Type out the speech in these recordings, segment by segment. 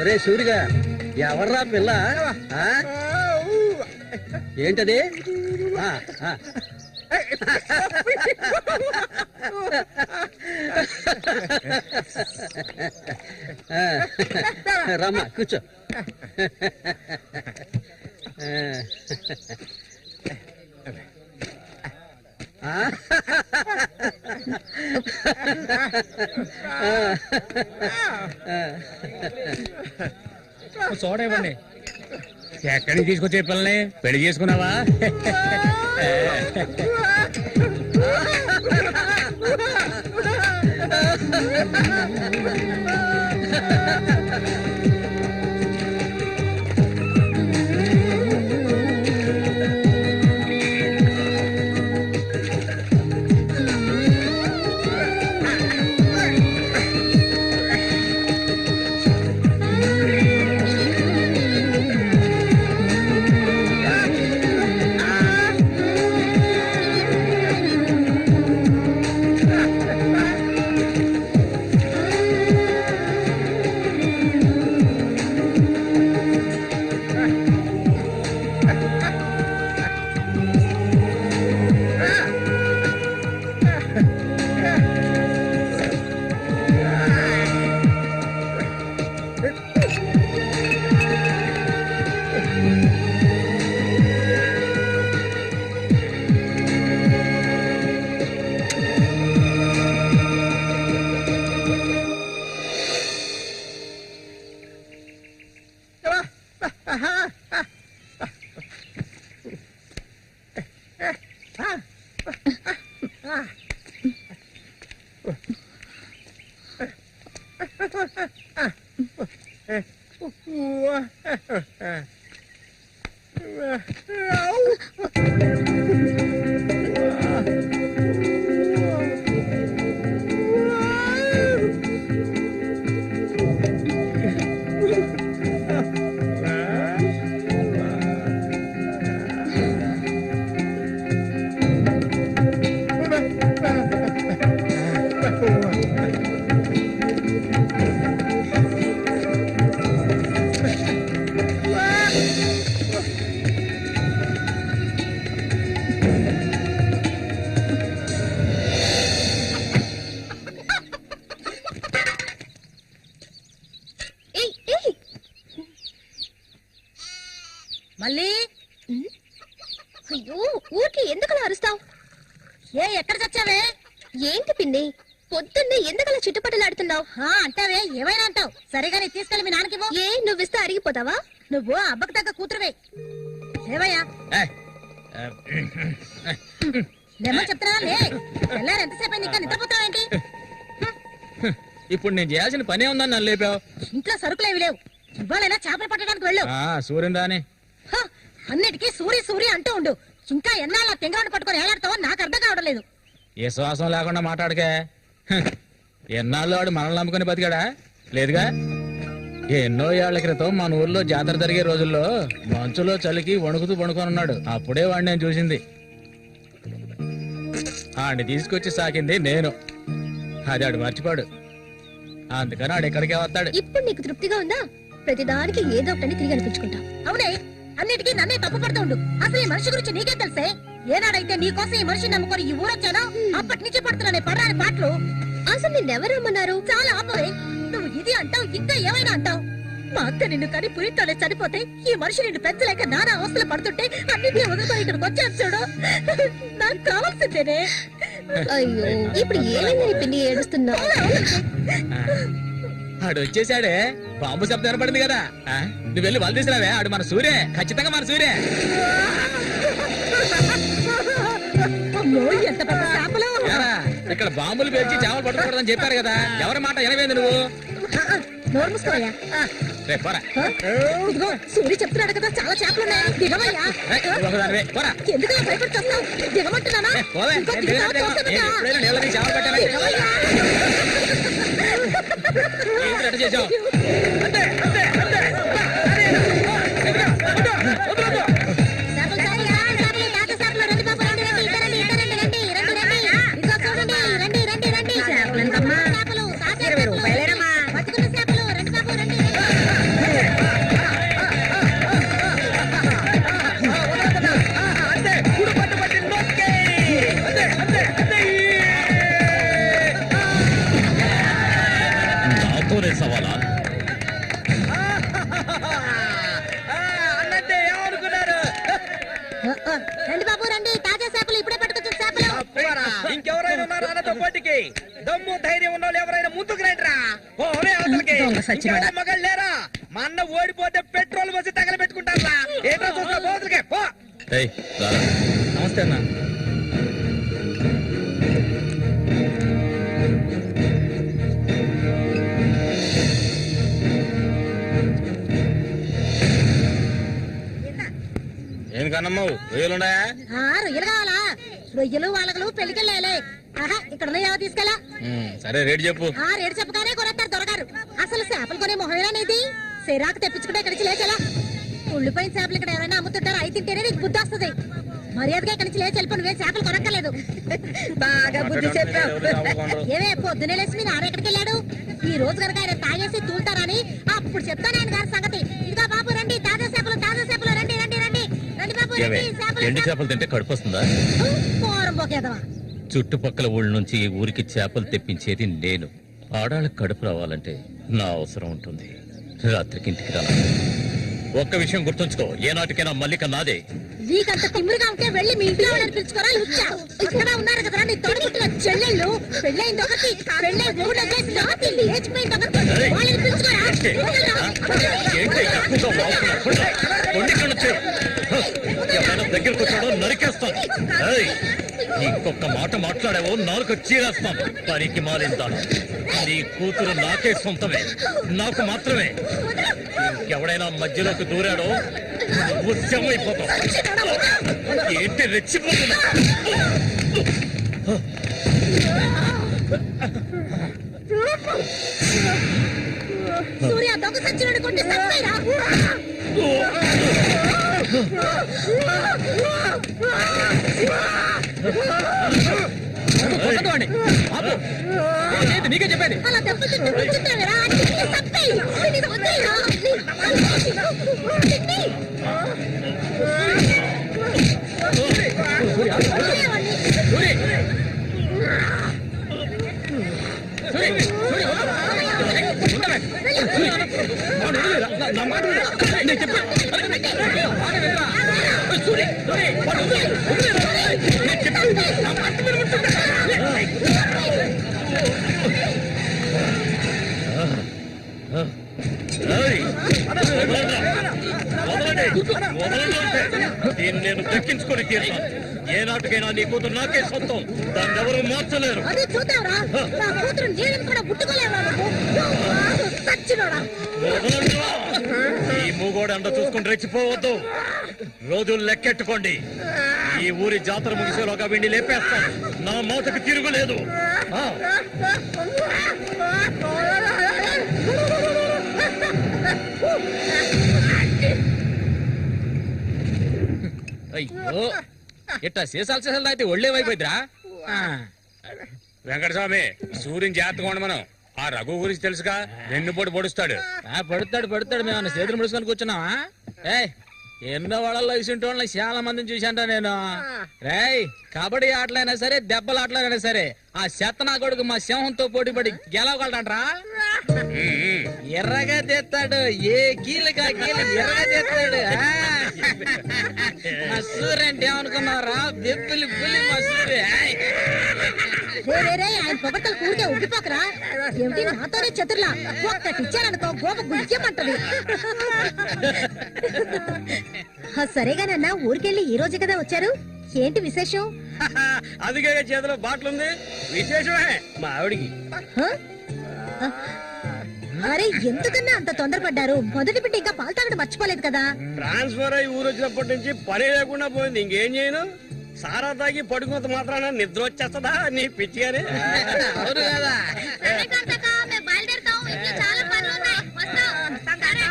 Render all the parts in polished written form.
ఒరే సూరిగా, ఎవర్రా పిల్ల? ఏంటది? రమ్మా కూర్చో. సోడా ఇవ్వండి. ఎక్కడికి తీసుకొచ్చే పిల్లని పెళ్లి చేసుకున్నావా? మళ్ళీ అయ్యో ఊరికి ఎందుకలా అరుస్తావు? ఎక్కడ చచ్చావే? ఏంటి పిన్ని పొద్దున్నే ఎందుకలా చుట్టుపట్టలాడుతున్నావు? అంటావే ఏమైనా అంటావు. సరేగాని తీసుకెళ్ళి మీ నాన్నకి ఏ నువ్విస్తే అరిగిపోతావా? నువ్వు అబ్బకు తగ్గ కూతురువే. ఏవయ్యా లేమో చెప్తున్నా లే. తెల్లారు ఎంతసేపు ఇంకా నిద్రపోతావేంటి? ఇప్పుడు నేను చేయాల్సిన పనే ఉందని నన్ను లేపావు. ఇంట్లో సరుకులేవి లేవు. ఇవ్వాలైనా చేపలు పట్టడానికి వెళ్ళు. సూర్యం దాని అన్నిటికీ సూరి సూరి అంటూ ఉండు. ఇంకా ఎన్నాళ్ళ తెంగరాడు పట్టుకొని ఏలాడతావో నాకు అర్థం కావడం లేదు. ఏ శ్వాసం లేకుండా మాట్లాడకే. ఎన్నాళ్ళు వాడు మనల్ని నమ్ముకుని బతికాడా? లేదుగా. ఎన్నో ఏళ్ల క్రితం మన ఊర్లో జాతర జరిగే రోజుల్లో మంచులో చలికి వణుకుతూ వణుకొని ఉన్నాడు. అప్పుడే వాడిని నేను చూసింది. ఆడిని తీసుకొచ్చి సాకింది నేను. అది ఆడు మర్చిపోడు. అందుకని ఆడు ఎక్కడికే వస్తాడు. ఇప్పుడు నీకు తృప్తిగా ఉందా? ప్రతిదానికి ఏదో ఒకటి తిరిగి అనిపించుకుంటా. అవునే, అన్నిటికీ నన్నే తప్పు పడుతూ ఉండు. అసలు ఈ మనిషి గురించి నీకే తెలుసే. ఏనాడైతే నీకోసం ఈ మనిషిని నమ్ముకొని ఈ ఊరొచ్చానో అప్పటి నుంచి పడుతున్నానే పడరాని పాటలు. అసలు నిన్నెవరు రమ్మన్నారు? చాలా ఆపవే. నువ్వు ఇది అంటావు, ఇంకా ఏమైనా అంటావు. మా అక్క నిన్ను కని పురితోనే చనిపోతే ఈ మనిషి నిన్ను పెంచలేక నానా అవస్థలు పడుతుంటే అన్నింటినీ వదులుకొని ఇక్కడికి వచ్చాను చూడు. నాకు కావాల్సిందేనే. అయ్యో ఇప్పుడు ఏమైందని పిన్ని ఏడుస్తున్నావు? ఆడు వచ్చేసాడే. బాంబు శబ్దం ఏర్పడింది కదా. నువ్వు వెళ్ళి వాళ్ళు తీసుకురావే. ఆడు మన సూర్య, ఖచ్చితంగా మన సూర్య. ఎంత పెద్ద చేపలు. ఇక్కడ బాంబులు పేర్చి చేపలు పట్టుకోకూడదని చెప్పారు కదా. ఎవరి మాట వినవేంది నువ్వు? నోరు మూసుకోవయ్యా. రే పోరా. ఇదిగో సూరి చెప్తున్నాడు కదా చాలా చేపలు ఉన్నాయి దిగవయ్యా. రేయ్, నువ్వు ఒకదానివే, పోరా. ఎందుకు భయపడుతున్నావు? దిగమంటున్నానా? ఏ, పోవే. ఇంకో నేను దిగుతావా? దిగను, తోసేదట. నేను ఎప్పుడైనా నీళ్ళ మీద చేపలు పట్టానా? దిగవయ్యా. ఏంటి అట్ట చేసావు? చేపలు సాయిరా, చేపలు, తాత చేపలు, రండి బాబు, రండి, రండి, ఇటు రండి, ఇటు రండి, రండి, రండి, రండి. ఇదిగో చూడండి, రండి, రండి, రండి. చేపలు, తాత చేపలు, బతుకున్న చేపలు, రండి బాబు, రండి, రండి. నాతోనే సవాలా? అన్నట్టే ఏమనుకున్నారు? రండి బాబు, రండి, తాజా చేపలు, ఇప్పుడే పట్టుకొచ్చిన చేపలు. ఇంకెవరైనా ఉన్నారా అన్నతో పోటీకి? దమ్ము ధైర్యం ఉన్న వాళ్ళు ఎవరైనా ముందుకు రండిరా. పోలే అవతలకి. ఇంకెవరైనా మగాళ్ళు లేరా? మా అన్న ఓడిపోతే పెట్రోల్ పోసి తగలబెట్టుకుంటారా? ఏంటో చూస్తా పోతులకే పో. నమస్తే అన్న. ఎందుకన్నమ్మావు రొయ్యలున్నాయా? రొయ్యలు కావాలా? రొయ్యలు వాళ్ళగలు పెళ్లికెళ్ళాలి. ఆహా, ఇక్కడ ఉన్నాయో తీసుకెళ్ళా. సరే రేటు చెప్పు. రేటు చెప్పగానే కొనేస్తారు దొరగారు. అసలు చేపలు కొనే మొహమేనేది? సిరాకు తెప్పించుకుంటే ఇక్కడికి లేచెలా. ఉళ్ళిపోయిన చేపలు ఇక్కడ ఎవరైనా అమ్ముతుంటారు. అయి తింటేనే నీకు బుద్ధి వస్తుంది. మర్యాదగా ఇక్కడి నుంచి లేచి వెళ్ళిపోయి నువ్వే చేపలు కొనక్కర్లేదు. బాగా బుద్ధి చెప్పావు. ఏమే పొద్దునే లేచి మీ నాన్న ఎక్కడికి వెళ్ళాడు? ఈ రోజు కనుక ఆయన తాగేసి తూలుతారని అప్పుడు చెప్తాను ఆయన గారి సంగతి. ఇదిగో బాబు రండి, తాజా చేపలు, తాజా చేపలు, రండి, రండి, రండి, రండి బాబు, రండి. ఎండి చేపలు తింటే కడుపు వస్తుందా? పోరం పోకేదవా. చుట్టుపక్కల ఊళ్ళ నుంచి ఈ ఊరికి చేపలు తెప్పించేది నేను. ఆడాళ్ళకి కడుపు రావాలంటే నా అవసరం ఉంటుంది. రాత్రికి ఇంటికి రా. ఒక్క విషయం గుర్తుంచుకో, ఏనాటికైనా మల్లిక నాదే. నీకంత తిమ్మిరిగా ఉంటే వెళ్ళి మీ ఇంట్లో వాళ్ళని పిలుచుకోరా. లుచ్చా ఇక్కడ ఉన్నారు కదా నీ తోడుపుట్టిన చెల్లెళ్ళు. పెళ్ళైంది ఒకటి, పెళ్ళై ఊళ్ళో చేసి రాత్రి లేచిపోయింది ఒకటి. వాళ్ళని పిలుచుకోరా. ఏంటి ఎక్కువగా వాగుతున్నావు? కొండి కళ్ళు చేయి. ఎవరైనా దగ్గరకు వచ్చాడో నరికేస్తాను. ఏయ్, ఇంకొక మాట మాట్లాడావో నాలుగు చీరేస్తాను. పనికి మారిందాను. నీ కూతురు నాకే సొంతమే, నాకు మాత్రమే. ఇంకెవడైనా మధ్యలోకి దూరాడో నువ్వు శవమైపోతావు. ఏంటి రెచ్చిపోతున్నా? సూర్య దొంగ సచ్చినోడు కొట్టి చంపేరా. నీకే చెప్పేది. అలా దెబ్బతింటే కూర్చుంటావేరా. చంపేయి. వదిలేరా. నేను దక్కించుకొని తీరుతాను. ఏ నాటికైనా నీ కూతురు నాకే సొంతం. దాన్ని ఎవరు మార్చలేరు. అది చూద్దాంరా. నా కూతురు నీళ్ళని కూడా ముట్టుకోలేవా నువ్వు? సచ్చినోడా. ఈ మూగోడు అండ చూసుకుని రెచ్చిపోవద్దు. రోజులు లెక్కెట్టుకోండి. ఈ ఊరి జాతర ముగిసేలోగా వీడిని లేపేస్తాను. నా మాటకు తిరుగులేదు. అయ్యో, ఇట్టా సీసాలు అయితే ఒళ్ళేమైపోయిద్దిరా. వెంకటస్వామి, సూర్యుని జాగ్రత్తగా ఉండి మనం. ఆ రఘు గురించి తెలుసుగా, వెన్నుపోటు పొడుస్తాడు. పడుతాడు మేము చేతులు ముడుచుకొని కూర్చున్నావా? ఎన్నో వాళ్ళలో ఇసుంటి వాళ్ళని చాలా మందిని చూశాంట నేను. రేయ్, కబడ్డీ ఆటలైనా సరే, దెబ్బల ఆటలైనా సరే, ఆ శతనా కొడుకు మా సింహంతో పోటీపడి గెలవగలడంట్రా. ఎర్రగా తెస్తాడు. ఏ కీలుగా కీలు ఎర్రగా తెస్తాడు. మా సూర్య అంటే ఏమనుకున్నారా? బెబ్బులి పులి మా సూర్య. ఆయన పొగట్టలు కూరికే ఉబ్బిపోకరా. ఏమిటి నాతోనే చతుర్లా? ఒక్కటి ఇచ్చారనుకో గోప గుజ్జమంటది. సరేగానన్నా, ఊరికెళ్ళి ఈ రోజు కదా వచ్చారు. ఏంటి విశేషం? అదిగే చేతిలో బాటిల్ ఉంది. విశేషమే మా ఆవిడికి. అరే ఎందుకన్నా అంత తొందరపడ్డారు? మొదటి బిడ్డ ఇంకా పాలు తాగడం మర్చిపోలేదు కదా. ట్రాన్స్ఫర్ అయ్యి ఊరు వచ్చినప్పటి నుంచి పని లేకుండా పోయింది. ఇంకేం చేయను? సారా తాగి పడుకున్నంత మాత్రాన నిద్ర వచ్చేస్తుందా నీ పిచ్చిగానే? అవును కదా.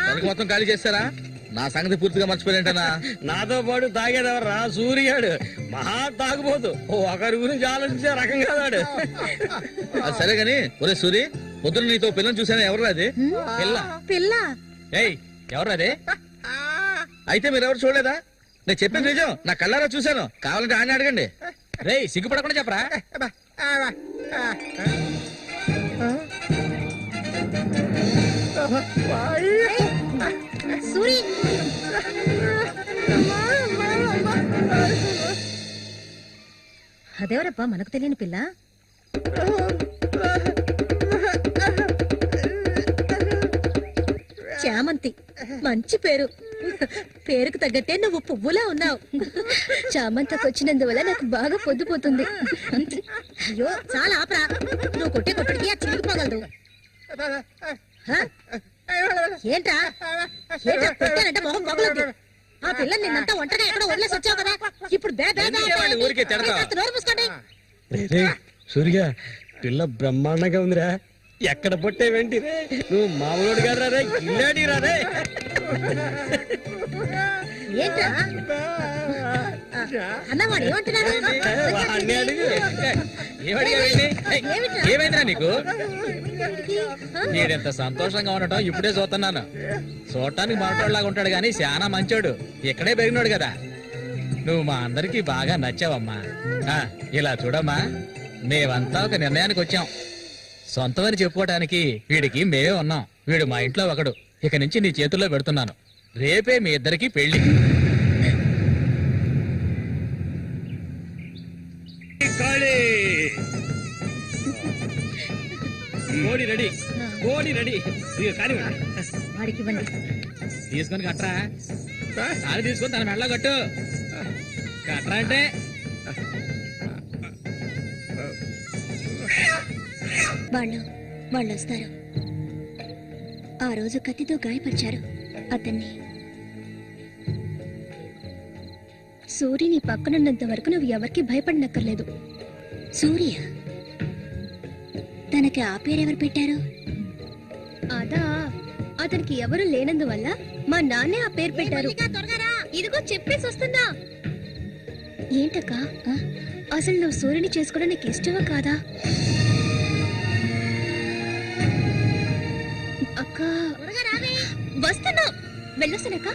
తలకి మొత్తం ఖాళీ చేస్తారా? నా సంగతి పూర్తిగా మర్చిపోయినట్టనా? నాతో పాటు తాగేదెవర్రా? సూర్యాడు మహా తాగుపోతు. ఒకరి గురించి ఆలోచించే రకం కాదాడు. అది సరే గాని, ఒరే సూరి, పొద్దున నీతో పిల్లని చూసాను. ఎవరు అది పిల్ల? పిల్ల ఏయ్, ఎవరు అది? అయితే మీరెవరు చూడలేదా? నేను చెప్పేది నిజం, నా కళ్ళారా చూశాను. కావాలంటే ఆయన అడగండి. రేయ్, సిగ్గుపడకుండా చెప్పరా? సూరి అదేవరప్పా మనకు తెలియని పిల్ల? చామంతి, మంచి పేరు. పేరుకు తగ్గట్టే నువ్వు పువ్వులా ఉన్నావు. చామంతకు వచ్చినందువల్ల నాకు బాగా పొద్దుపోతుంది. అయ్యో చాలా ఆపరా, నువ్వు కొట్టే కొట్టుడికి ఆ చిరిగిపోగలదు. ఏంట్రా ఏంట్రా కొట్టానంటే మొహం పగలొద్దు. ఆ పిల్లని నిన్నంతా ఒంటరిగా ఎక్కడో వదిలేసి వచ్చావు కదా, ఇప్పుడు ఊరికే తిడతావా? నోరు మూసుకోండి. సూర్య, పిల్ల బ్రహ్మాండంగా ఉందిరా. ఎక్కడ పుట్టేవేంటి రే? నువ్వు మామూలుడు గారు రే, కిల్లాడి రే. ఏంట్రా అన్నవాడు ఏమంటున్నాడు? వాడిని అడుగు. ఏమైందిరా నీకు? నేనెంత సంతోషంగా ఉండటం ఇప్పుడే చూస్తున్నాను. చూడటానికి మాట్లాడలాగా ఉంటాడు గాని చాలా మంచోడు. ఇక్కడే పెరిగినాడు కదా. నువ్వు మా అందరికి బాగా నచ్చావమ్మా. ఇలా చూడమ్మా, మేమంతా ఒక నిర్ణయానికి వచ్చాం. సొంతమని చెప్పుకోవటానికి వీడికి మేమే ఉన్నాం. వీడు మా ఇంట్లో ఒకడు. ఇక నుంచి నీ చేతుల్లో పెడుతున్నాను. రేపే మీ ఇద్దరికి పెళ్లి. కోడి రెడీ, కోడి రెడీ. వాడికి ఇవ్వండి. తీసుకొని కట్టరా. అది తీసుకొని తన మెడలో కట్టు. కట్టరా అంటే వాళ్ళు వస్తారు. ఆ రోజు కత్తితో గాయపరిచారు అతన్ని. సూర్యని పక్కనున్నంత వరకు నువ్వు ఎవరికి భయపడనక్కర్లేదు. సూర్య, తనకి ఆ పేరెవరు పెట్టారు? అదా, అతనికి ఎవరు లేనందువల్ల మా నాన్నే ఆ పేరు పెట్టారు. ఇదిగో చెప్పేసి వస్తున్నా. ఏంటక్క, అసలు నువ్వు సూర్యుని చేసుకోవడం నీకు ఇష్టమా కాదా? అక్క వస్తున్నా, వెళ్ళొస్తానక్క.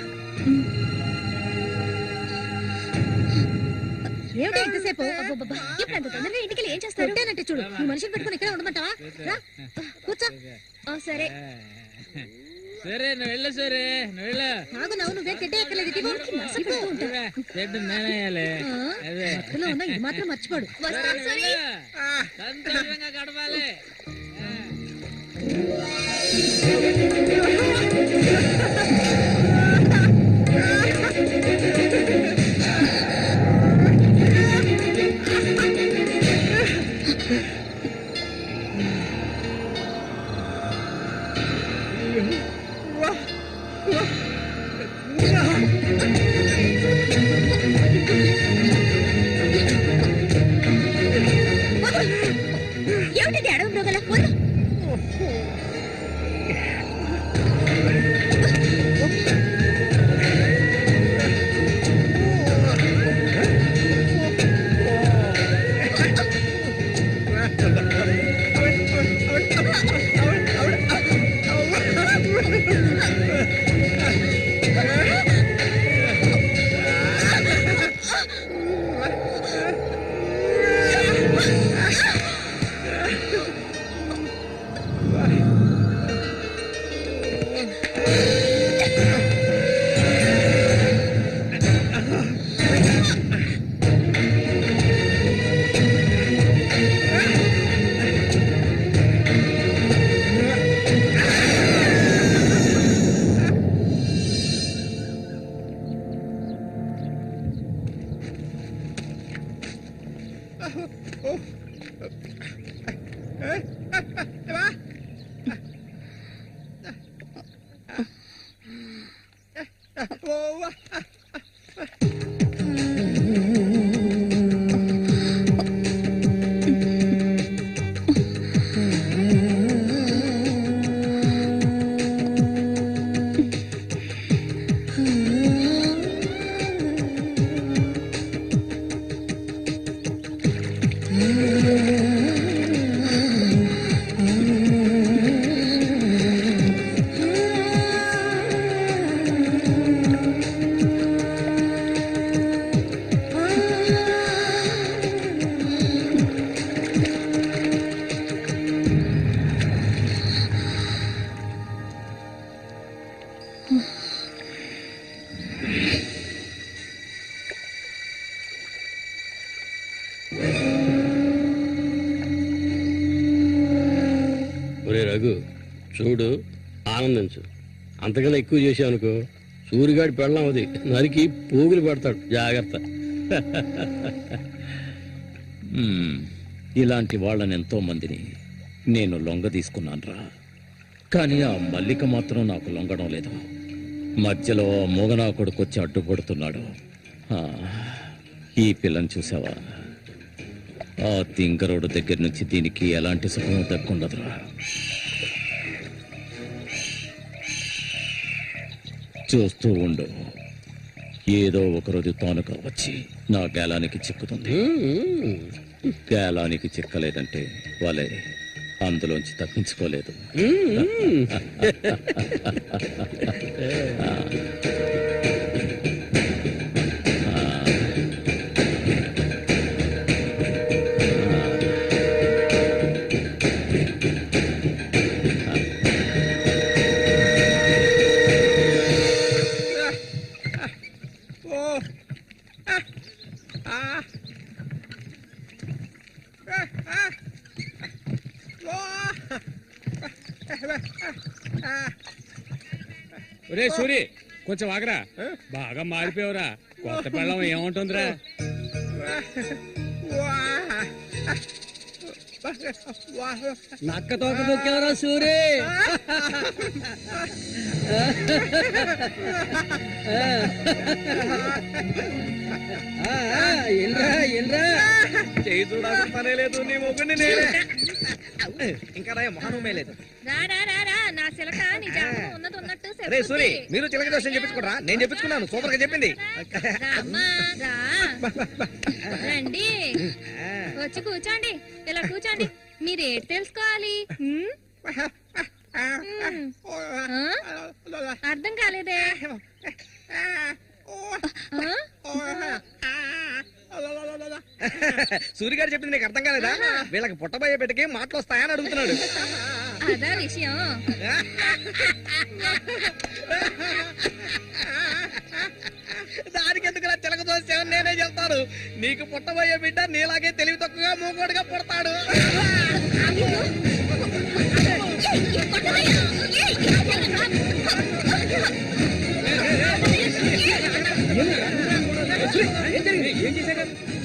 ఏమిటి ఇంతసేపు? ఇప్పుడు అంత తొందరగా ఇంటికి ఏం చేస్తారు? అంటే చూడు, ఈ మనిషిని పెట్టుకుని ఇక్కడ ఉండమంటావా? కూర్చో. సరే సరే, నువ్వు వెళ్ళు. సరే, నువ్వు వెళ్ళు. ఆగు, నువ్వే తిట్టే ఎక్కలేదు. మధ్యలో ఉన్న ఇది మాత్రం మర్చిపోడు. సంతోషంగా గడపాలి. ఏమిటి అడవి మృగాల? ఒరే రఘు చూడు, ఆనందించు. అంతకన్నా ఎక్కువ చేసావు అనుకో సూరిగాడి పెళ్ళం అది నరికి పోగులు పడతాడు. జాగ్రత్త. ఇలాంటి వాళ్ళని ఎంతో మందిని నేను లొంగ తీసుకున్నానురా. కానీ ఆ మల్లిక మాత్రం నాకు లొంగడం లేదు. మధ్యలో మూగనా కొడుకొచ్చి అడ్డుపడుతున్నాడు. ఈ పిల్లని చూసావా? ఆ తింకరోడు దగ్గర నుంచి దీనికి ఎలాంటి సుఖం దక్కుండదురా. చూస్తూ ఉండు, ఏదో ఒకరోజు తానుగా వచ్చి నా గేలానికి చిక్కుతుంది. గేలానికి చిక్కలేదంటే వాళ్ళే అందులోంచి తప్పించుకోలేదు. ఒరే సూరి, కొంచెం ఆగరా. బాగా మారిపోయావురా. కొత్త పెళ్ళం ఏముంటుందిరా? నక్క తోక దొక్కేవరా సూరి. చేయి చూడాల్సిన లేదు, నీ మొగ్గుని నేనే. ఇంకా మొహమే లేదు. రే సూరి, మీరు చిలక దోషం చెప్పించుకోరా? నేను చెప్పించుకున్నాను, సూపర్ గా చెప్పింది. రండి, వచ్చి కూర్చోండి. ఇలా కూర్చోండి. మీరేటి తెలుసుకోవాలి? అర్థం కాలేదే? సూర్య గారు చెప్పింది నీకు అర్థం కాలేదా? వీళ్ళకి పుట్టబోయే బిడ్డకి మాటలు వస్తాయని అడుగుతున్నాడు. అదా విషయం. దానికి ఎందుకు చిలక దోసేవని నేనే చెప్తాను. నీకు పుట్టబోయే బిడ్డ నీలాగే తెలివి తక్కువగా మూగోడుగా పుడతాడు.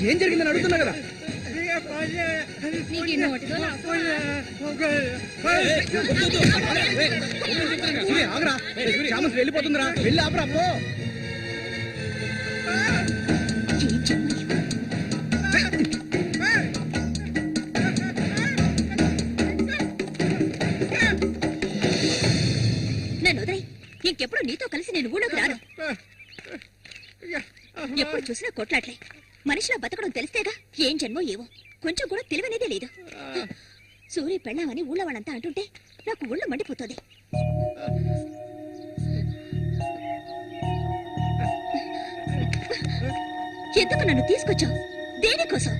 ఏం జరిగిందని అడుగుతున్నా కదా. వెళ్ళిపోతుందిరా, వెళ్ళి ఆపరా. నన్ను వదిలేయ్. ఇంకెప్పుడు నీతో కలిసి నేను ఊళ్ళోకి రాను. ఎప్పుడు చూసినా కొట్లాట్లే. మనిషిలా బతకడం తెలిస్తేగా. ఏం జన్మో ఏవో, కొంచెం కూడా తెలివనేదే లేదు. సూర్య పెళ్ళామని ఊళ్ళో వాళ్ళంతా అంటుంటే నాకు ఊళ్ళో మండిపోతుంది. ఎందుకు నన్ను తీసుకొచ్చావు? దేనికోసం?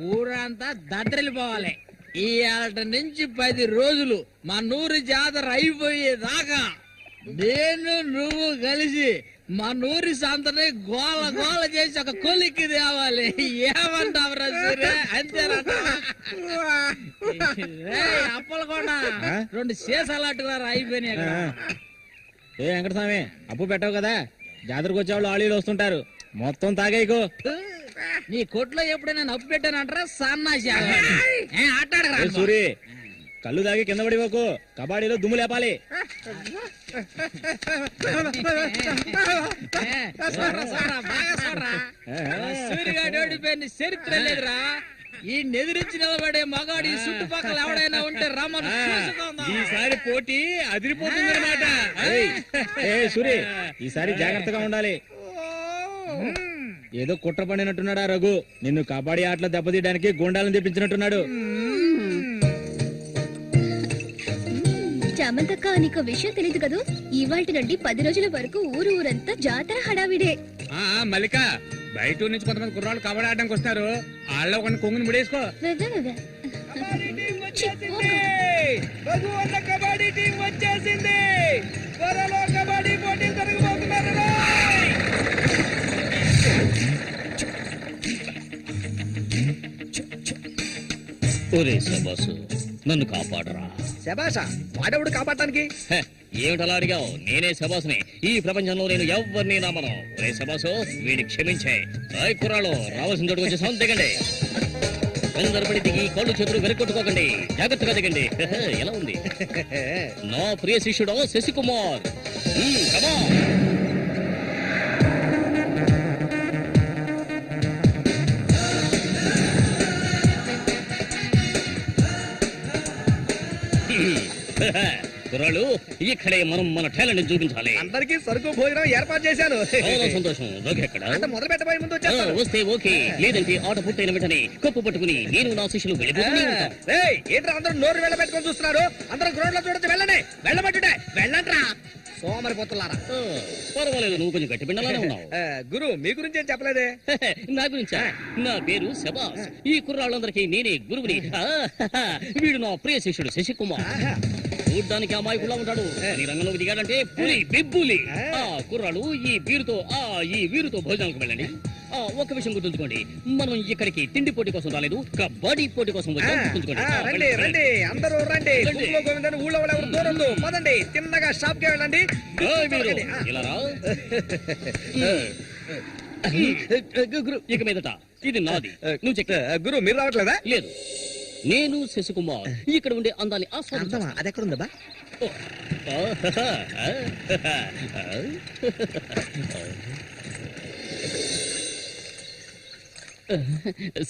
ఊరంతా దద్దరిల్లిపోవాలి. ఈ ఏట నుంచి 10 రోజులు మా నూరు జాతర అయిపోయేదాకా నేను నువ్వు కలిసి మా నూరి సంతని గోల గోల చేసి ఒక కొలిక్కి తేవాలి. ఏమంటావురా సూర్య? అంతేనట. అప్పలు కూడా 2 సీసాలట్టుగా అయిపోయినాయి. ఏ వెంకటస్వామి, అప్పు పెట్టావు కదా, జాతరకు వచ్చేవాళ్ళు ఆళీలు వస్తుంటారు, మొత్తం తాగేయకు. నీ కొట్లో ఎప్పుడైనా నప్పు పెట్టానంటారా? సన్నాసి ఆటాడరా సూరి, కళ్ళు తాగి కింద పడిపోకు. కబాడీలో దుమ్ము లేపాలి. సూర్యగాడు ఓడిపోయిన చరిత్ర లేదురా. ఈ నెదిరించి నిలబడే మగాడు ఈ చుట్టుపక్కల ఎవడైనా ఉంటే రమ్మను. ఈసారి పోటీ అదిరిపోతుంది అన్నమాట. సూరి, ఈసారి జాగ్రత్తగా ఉండాలి. ఏదో కుట్ర పడినట్టున్నాడా రఘు, నిన్ను కబడ్డీ ఆటలో దెబ్బతీయడానికి గుండాలను తెప్పించినట్టున్నాడు. చామంతక్క నీకు విషయం తెలియదు కదూ, ఇవాల్టి నుండి 10 రోజుల వరకు ఊరంతా జాతర హడావిడే. మల్లిక, బయట ఊరు నుంచి కొంతమంది కుర్రాళ్ళు కబడ్డీ ఆడడానికి వస్తారు. వాళ్ళ ఒక కొంగుని ముడేసుకో. రఘు అన్న కబడ్డీ టీం వచ్చేసింది. త్వరలో కబడ్డీ పోటీ జరగబోతున్నారు. ఒరే శబాసు, నన్ను కాపాడరా. శబాషా, వాడెవడు కాపాడటానికి? హె, ఏమిటలా అడిగావు? నేనే శబాసుని. ఈ ప్రపంచంలో నేను ఎవరిని నమ్మను. ఒరే శబాసు, వీడిని క్షమించే. కుర్రాళ్ళు రావాల్సిన చోటుకు వచ్చేసాం, దిగండి. వెందరపడి దిగి కళ్ళు చేతులు వెనకొట్టుకోకండి, జాగ్రత్తగా దిగండి. ఎలా ఉంది నా ప్రియ శిష్యుడు శశికుమార్? కమా. కుర్రాళ్ళు, ఇక్కడే మనం మన టాలెంట్ చూపించాలి. అందరికీ సరుకు భోజనం ఏర్పాటు చేశాను. చాలా సంతోషం. ఓకే, ఎక్కడ అంటే మొదలు పెట్టబోయే ముందు వచ్చేస్తాను. వస్తే ఓకే, లేదంటే ఆట పుట్టైన వెంటనే కప్పు పట్టుకుని నేను నా శిష్యులు వెళ్ళిపోతూనే ఉంటాం. ఏంట్రా అందరూ నోరు వెళ్ళబెట్టుకొని చూస్తున్నారు? అందరూ గ్రౌండ్ లో చూడొచ్చు. వెళ్ళండి, వెళ్ళబట్టుంటే వెళ్ళంట్రా సోమరిపోతున్నారా. పర్వాలేదు, నువ్వు కొంచెం గట్టి పిండలానే ఉన్నావు. గురు, మీ గురించి ఏం చెప్పలేదే? నా గురించా? నా పేరు శబాస్. ఈ కుర్రాళ్ళందరికీ నేనే గురువుని. వీడు నా ప్రియ శిష్యుడు శశికుమార్. చూడ్డానికి అమాయకులా ఉంటాడు. ఈ రంగంలోకి దిగాడంటే పులి బిబ్బులి. కుర్రాళ్ళు, ఈ వీరుతో భోజనాలకు వెళ్ళండి. ఒక విషయం గుర్తుంచుకోండి, మనం ఇక్కడికి తిండి పోటీ కోసం రాలేదు, కబడ్డీ పోటీ కోసం వచ్చాం. గుర్తుంచుకోండి. రండి రండి, అందరూ రండి. ఊళ్ళో గోవిందని ఊళ్ళో వాళ్ళు ఎవరు దూరం పదండి. తిన్నగా షాప్ కి వెళ్ళండి. మీరు ఇలా రా. ఇక మీదట ఇది నాది. నువ్వు చెక్. గురు, మీరు రావట్లేదా? లేదు, నేను శశికుమార్ ఇక్కడ ఉండే అందాన్ని ఆస్వాదించా. అది ఎక్కడ ఉందా?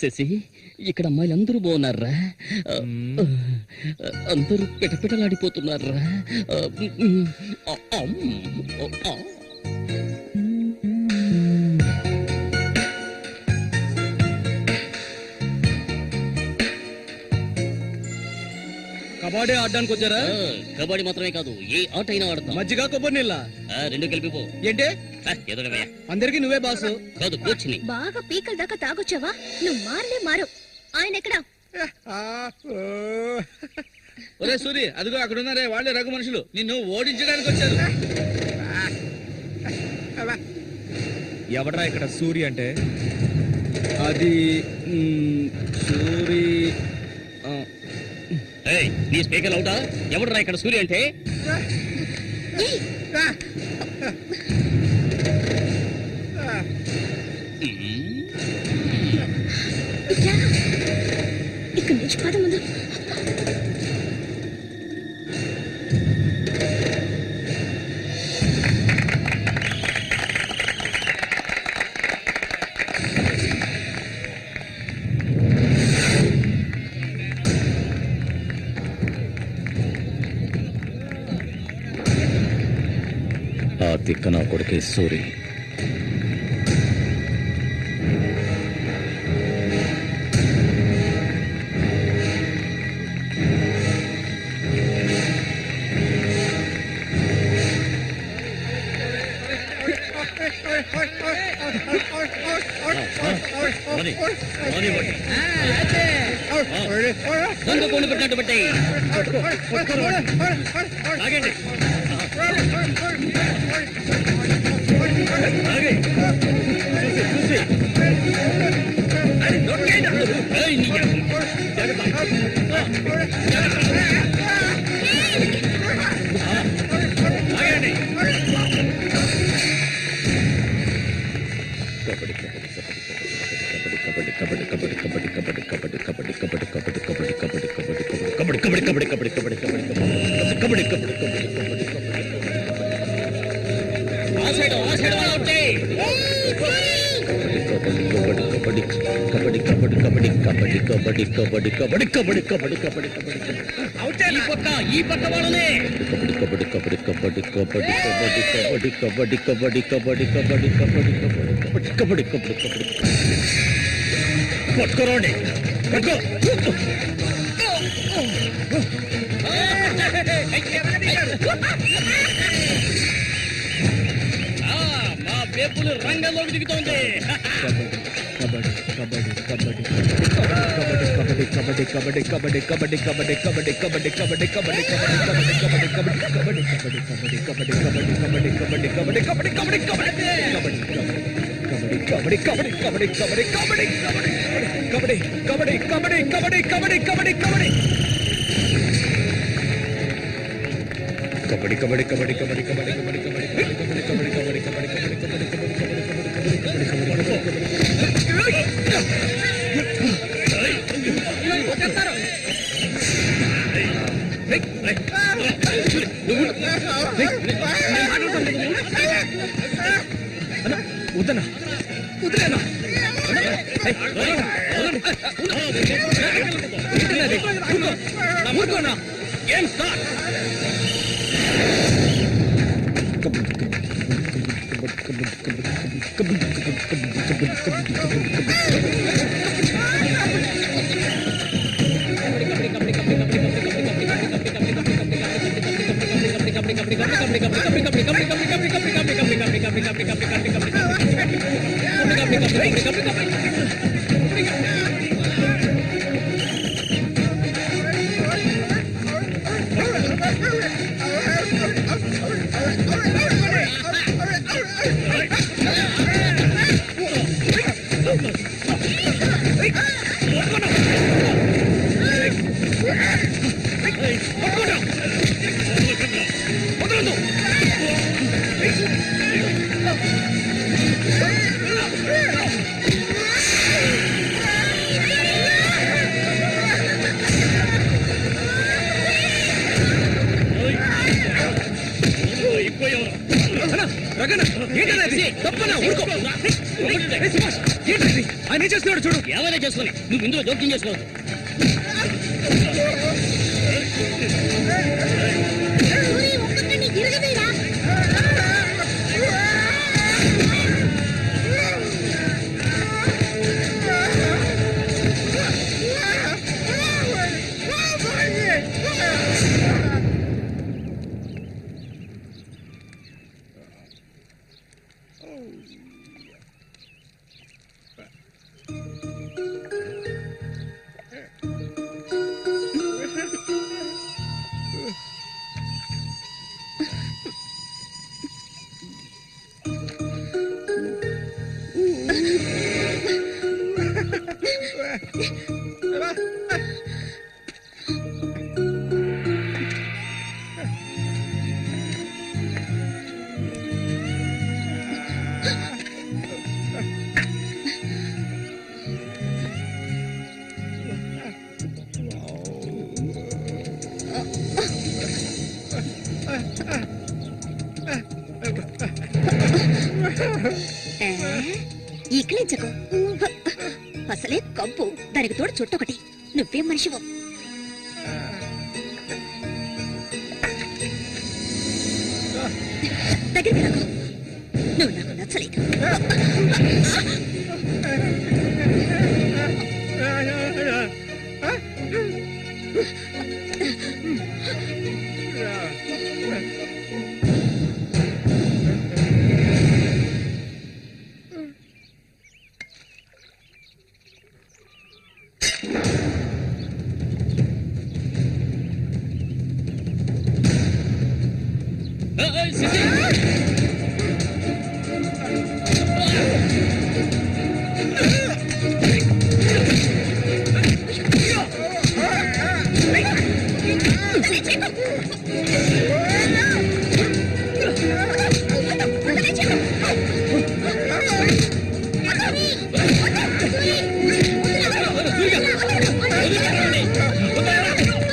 శశి, ఇక్కడ అమ్మాయిలు అందరూ బాగున్నారా? అందరూ పిటపిటలాడిపోతున్నారా? కబడ్డీ ఆడడానికి వచ్చారా? కబడ్డీ మాత్రమే కాదు, ఏ ఆట అయినా ఆడతాం. మజ్జిగ కొబ్బరి నీళ్ళ రెండు కలిపిపో. ఏంటి? ఎదురవే. అందరికి నువ్వే బాసు కాదు, కోచ్ని. బాగా పీకల దాకా తాగొచ్చావా? నువ్వు మారు. ఆయన ఎక్కడా? ఒరే సూరి, అదిగో అక్కడ ఉన్నారే, వాళ్ళే రఘు మనుషులు. నిన్ను ఓడించడానికి వచ్చారు. ఎవడరా ఇక్కడ సూరి అంటే? అది సూరి. నీ స్పీకర్ అవుతా? ఎవడరా ఇక్కడ సూర్య అంటే? ఇక్కడ నుంచి పద ముందు. ఆ తిక్క నా కొడుకే సూరి. కొండ పెట్టినట్టు పెట్టాయి. ఆగండి. ఈ పక్క ఈ పక్క వాళ్ళనే పట్టుకోరండి పట్టుకో మా పేపులు రంగంలోకి దిగుతోంది. వద్దనా వదిలేనా ఊరుకోనా ఏం స్టార్ట్ ఆయన చేస్తున్నాడు చూడు. ఏమైనా చేసుకొని నువ్వు ఇందులో జోక్యం చేసుకోవద్దు. ఇక్కలించకు, అసలే కంపు, దానికి తోడు చుట్టొకటి. నువ్వేం మనిషివు? దగ్గరికి రాకు, నువ్వు నాకు నచ్చలేదు.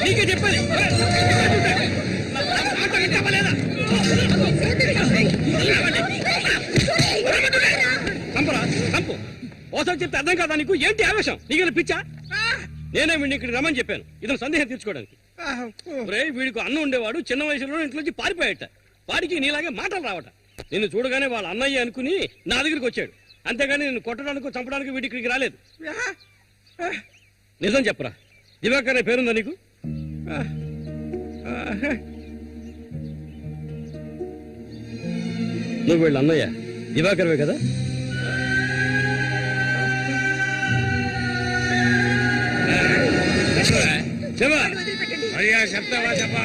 నీకే చెప్పాలి. ఓసారి చెప్తే అర్థం కాదా నీకు? ఏంటి ఆవేశం? నీకు పిచ్చా? నేనే వీడిని ఇక్కడ రమ్మని చెప్పాను ఇతను సందేహం తీర్చుకోవడానికి. వీడికి అన్న ఉండేవాడు, చిన్న వయసులో ఇంట్లోంచి పారిపోయాట. వాడికి నీలాగే మాటలు రావట. నిన్ను చూడగానే వాళ్ళ అన్నయ్య అనుకుని నా దగ్గరికి వచ్చాడు. అంతేగాని నిన్ను కొట్టడానికి చంపడానికి వీడి ఇక్కడికి రాలేదు. నిజం చెప్పరా, దివాకర్ అనే పేరుందా నీకు? నువ్వు వీళ్ళ అన్నయ్య దివాకర్వే కదా? చెప్తావా చెప్పా?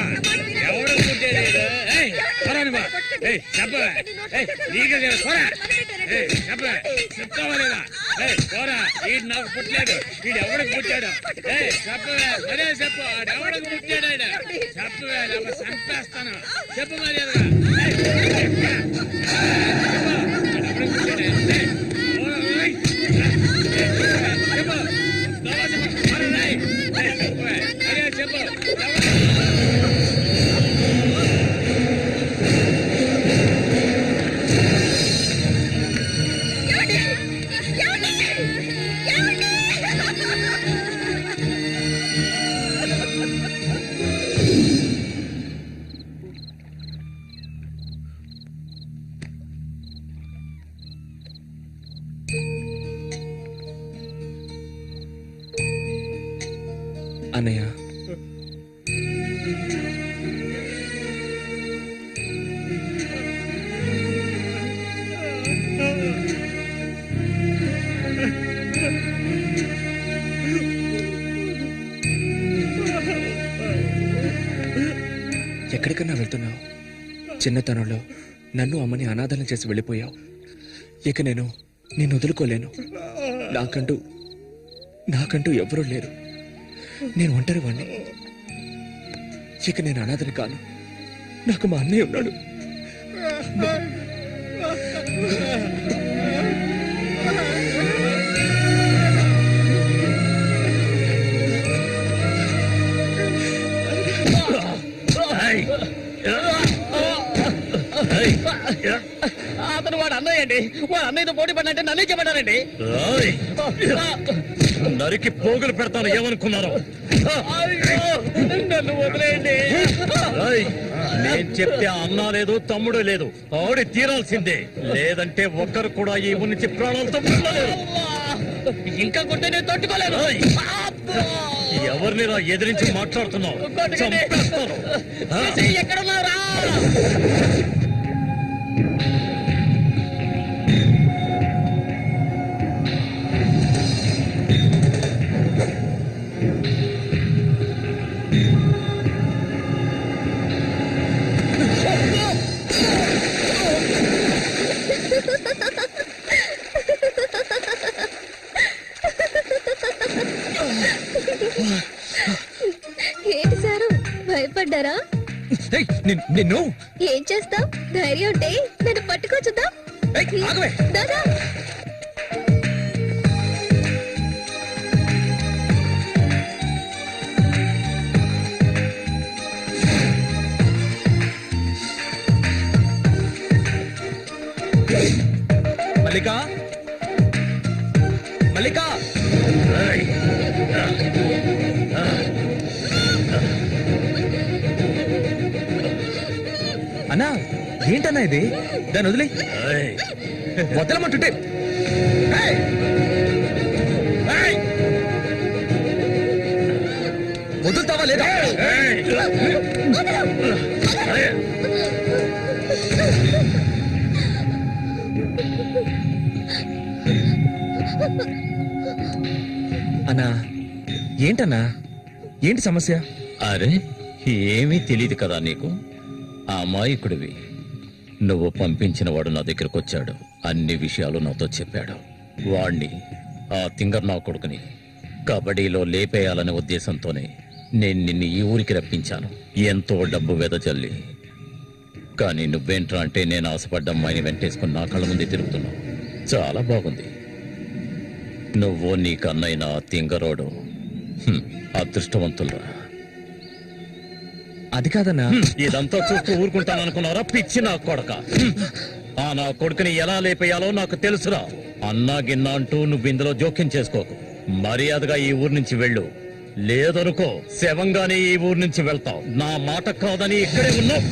ఎవడు చెప్తావా లేదా? పోరా, వీడు నాకు పుట్టలేదు. వీడు ఎవడికి పుట్టాడు? చెప్పవే, మరే చెప్పు. ఎవడికి పుట్టాడు? చెప్పవే, చంపేస్తాను. చెప్పు మర్యాదగా. అన్నయ్య, ఎక్కడికన్నా వెళ్తున్నావు? చిన్నతనంలో నన్ను అమ్మని అనాథలను చేసి వెళ్ళిపోయావు. ఇక నేను నిన్ను వదులుకోలేను. నాకంటూ ఎవరూ లేరు. నేను ఒంటరి వాణ్ణి. ఇక నేను అనాథని కాను. నాకు మా అన్నయ్య ఉన్నాడు. అతను వాడు అన్నయ్య అండి. వాడు అన్నయ్యతో పోటీ పడినంటే నన్నే చెప్పాడండి. నరికి పోగులు పెడతాను ఏమనుకున్నారు? నన్ను వదిలేయండి. నేను చెప్తే అన్నా లేదు, తమ్ముడు లేదు. ఆడి తీరాల్సిందే. లేదంటే ఒక్కరు కూడా ఈ ఊరి నుంచి ప్రాణాలతో ఉండలేరు. ఇంకా కొట్టే నేను తట్టుకోలేను. ఎవరిని రా ఎదిరించి మాట్లాడుతున్నావు? చంపేస్తాను. ఎక్కడున్నారా? ఏంటి సారు, భయపడ్డారా? నిన్ను ఏం చేస్తావ్? ధైర్యం ఉంటే నన్ను పట్టుకో చూద్దాం. దాదా, మల్లికా, మల్లికా. అన్నా, ఏంటన్నా ఇది? దాన్ని వదిలే. వదలమంటుంటే వదులుతావా లేదా? అన్నా, ఏంటన్నా? ఏంటి సమస్య? అరే, ఏమీ తెలియదు కదా నీకు? ఆ అమాయకుడివి. నువ్వు పంపించిన వాడు నా దగ్గరకు వచ్చాడు. అన్ని విషయాలు నాతో చెప్పాడు. వాణ్ణి, ఆ తింగర్ నా కొడుకుని కబడ్డీలో లేపేయాలనే ఉద్దేశంతోనే నేను నిన్ను ఈ ఊరికి రప్పించాను. ఎంతో డబ్బు వెదజల్లి. కానీ నువ్వేంట్రా అంటే నేను ఆశపడ్డ అమ్మాయిని వెంటేసుకుని నా కళ్ళ ముందే తిరుగుతున్నావు. చాలా బాగుంది. నువ్వు నీ కన్నైనా తింగరోడు అదృష్టవంతులరా. అది కాదన్నా. ఇదంతా చూస్తూ ఊరుకుంటాను అనుకున్నారా? పిచ్చి నా కొడక. ఆ నా కొడుకుని ఎలా లేపేయాలో నాకు తెలుసురా. అన్నా గిన్నా అంటూ నువ్వు ఇందులో జోక్యం చేసుకోకు. మర్యాదగా ఈ ఊరు నుంచి వెళ్ళు. లేదనుకో శవంగానే ఈ ఊరు నుంచి వెళ్తావు. నా మాట కాదని ఇక్కడే ఉన్నావు.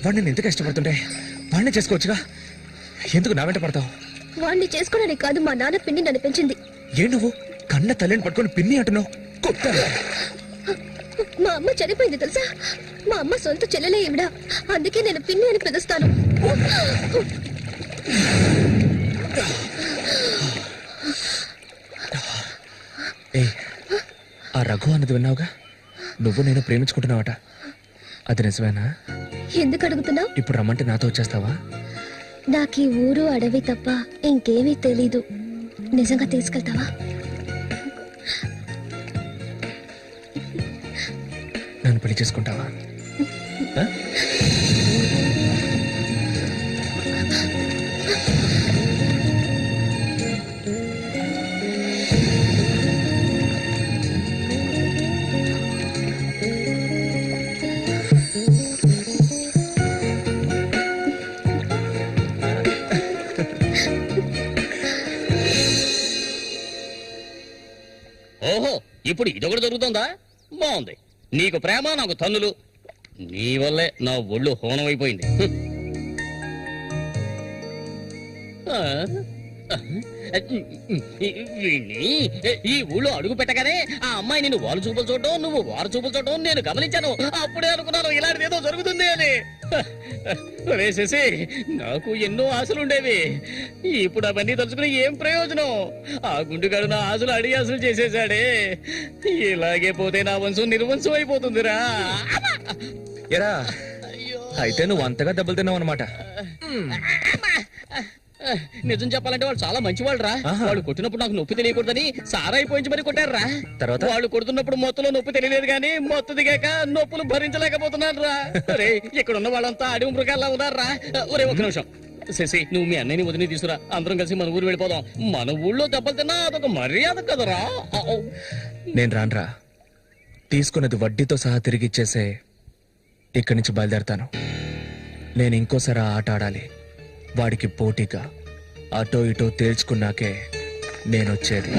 వాడిని ఎందుకు ఇష్టపడుతుంటే వాడిని చేసుకోవచ్చుగా, ఎందుకు నా వెంట పడతావు? వాడిని చేసుకోవడానికి కాదు, మా నాన్న పిన్ని నన్ను పెంచింది. ఏ నువ్వు కన్న తల్లిని పట్టుకొని పిన్ని అంటున్నావు? కొత్త మా అమ్మ చనిపోయింది తెలుసా? మా అమ్మ సొంత చెల్లెలే ఈవిడ, అందుకే నేను పిన్ని అని పిలుస్తాను. ఏ ఆ రఘు అన్నది విన్నావుగా? నువ్వు నేను ప్రేమించుకుంటున్నావట, అది నిజమేనా? ఎందుకు అడుగుతున్నావు? ఇప్పుడు రమ్మంటే నాతో వచ్చేస్తావా? నాకు ఈ ఊరు అడవి తప్ప ఇంకేమీ తెలీదు. నిజంగా తీసుకెళ్తావా? నన్ను పెళ్లి చేసుకుంటావా? ఓహో, ఇప్పుడు ఇదొకటి జరుగుతుందా? బాగుంది. నీకు ప్రేమ, నాకు తన్నులు. నీ వల్లే నా ఒళ్ళు హోనం అయిపోయింది. వీణ్ణి ఈ ఊళ్ళో అడుగు పెట్టగానే ఆ అమ్మాయి నేను వారు చూపులు చూడటం, నువ్వు వారు చూపులు చూడటం నేను గమనించాను. అప్పుడే అనుకున్నాను ఇలాంటిది ఏదో జరుగుతుంది అని. శశి, నాకు ఎన్నో ఆశలుండేవి. ఇప్పుడు అవన్నీ తలుచుకుని ఏం ప్రయోజనం? ఆ గుండుగాడు నా ఆశలు అడిగి ఆశలు చేసేసాడే. ఇలాగే పోతే నా వంశం నిర్వంశం అయిపోతుందిరా. ఎరా, అయితే నువ్వు అంతగా దెబ్బలు తిన్నావు అనమాట. నిజం చెప్పాలంటే వాళ్ళు చాలా మంచి వాళ్ళు రా. వాళ్ళు కొట్టినప్పుడు నాకు నొప్పి తెలియకూడదని సారాయి పోయించి మరి కొట్టారు. తర్వాత వాళ్ళు కొడుతున్నప్పుడు మొత్తంలో నొప్పి తెలియలేదు కానీ మొత్తం దిగాక నొప్పులు భరించలేకపోతున్నారు రా. ఒరే, ఇక్కడ ఉన్న వాళ్ళంతా అడవి మృగాల్లా ఉన్నారా. ఒరే ఒక్క నిమిషం శశి, నువ్వు మీ అన్నయ్యని వదిలి తీసుకురా. అందరం కలిసి మన ఊరు వెళ్ళిపోదాం. మన ఊళ్ళో దెబ్బలు తిన్నా అదొక మర్యాద కదరా. నేను రాన్రా, తీసుకున్నది వడ్డీతో సహా తిరిగి ఇచ్చేసే ఇక్కడి నుంచి బయలుదేరతాను. నేను ఇంకోసారి ఆ ఆట ఆడాలి. వాడికి పోటీగా అటో ఇటో తేల్చుకున్నాకే నేనొచ్చేది.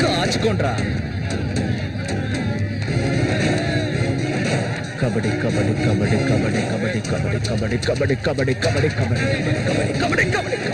కాచుకోండ్రా. కబడ్డీ కబడ్డీ కబడ్డీ కబడ్డీ కబడ్డీ కబడ్డీ కబడ్డీ కబడ్డీ కబడ్డీ కబడ్డీ కబడ్డీ కబడ్డీ కబడ్డీ కబడ్డీ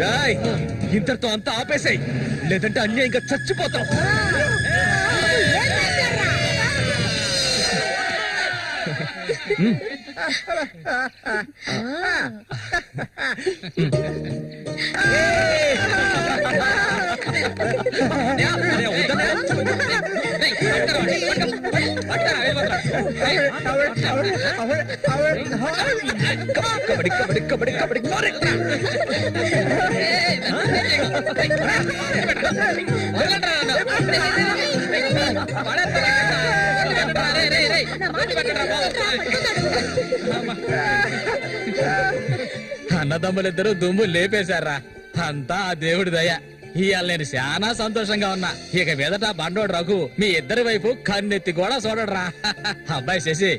రాయ్ ఇంతటితో అంతా ఆపేసాయి, లేదంటే అన్యాయంగా చచ్చిపోతాం. కబడ్డీ కబడ్డీ కబడ్డీ కబడ్డీ అన్నదమ్ములిద్దరూ దుమ్ము లేపేశారా. అంతా ఆ దేవుడి దయ. ఇవాళ నేను చాలా సంతోషంగా ఉన్నా. ఇక మీదట బండోడు రఘు మీ ఇద్దరి వైపు కన్నెత్తి కూడా చూడడరా. అబ్బాయి శశి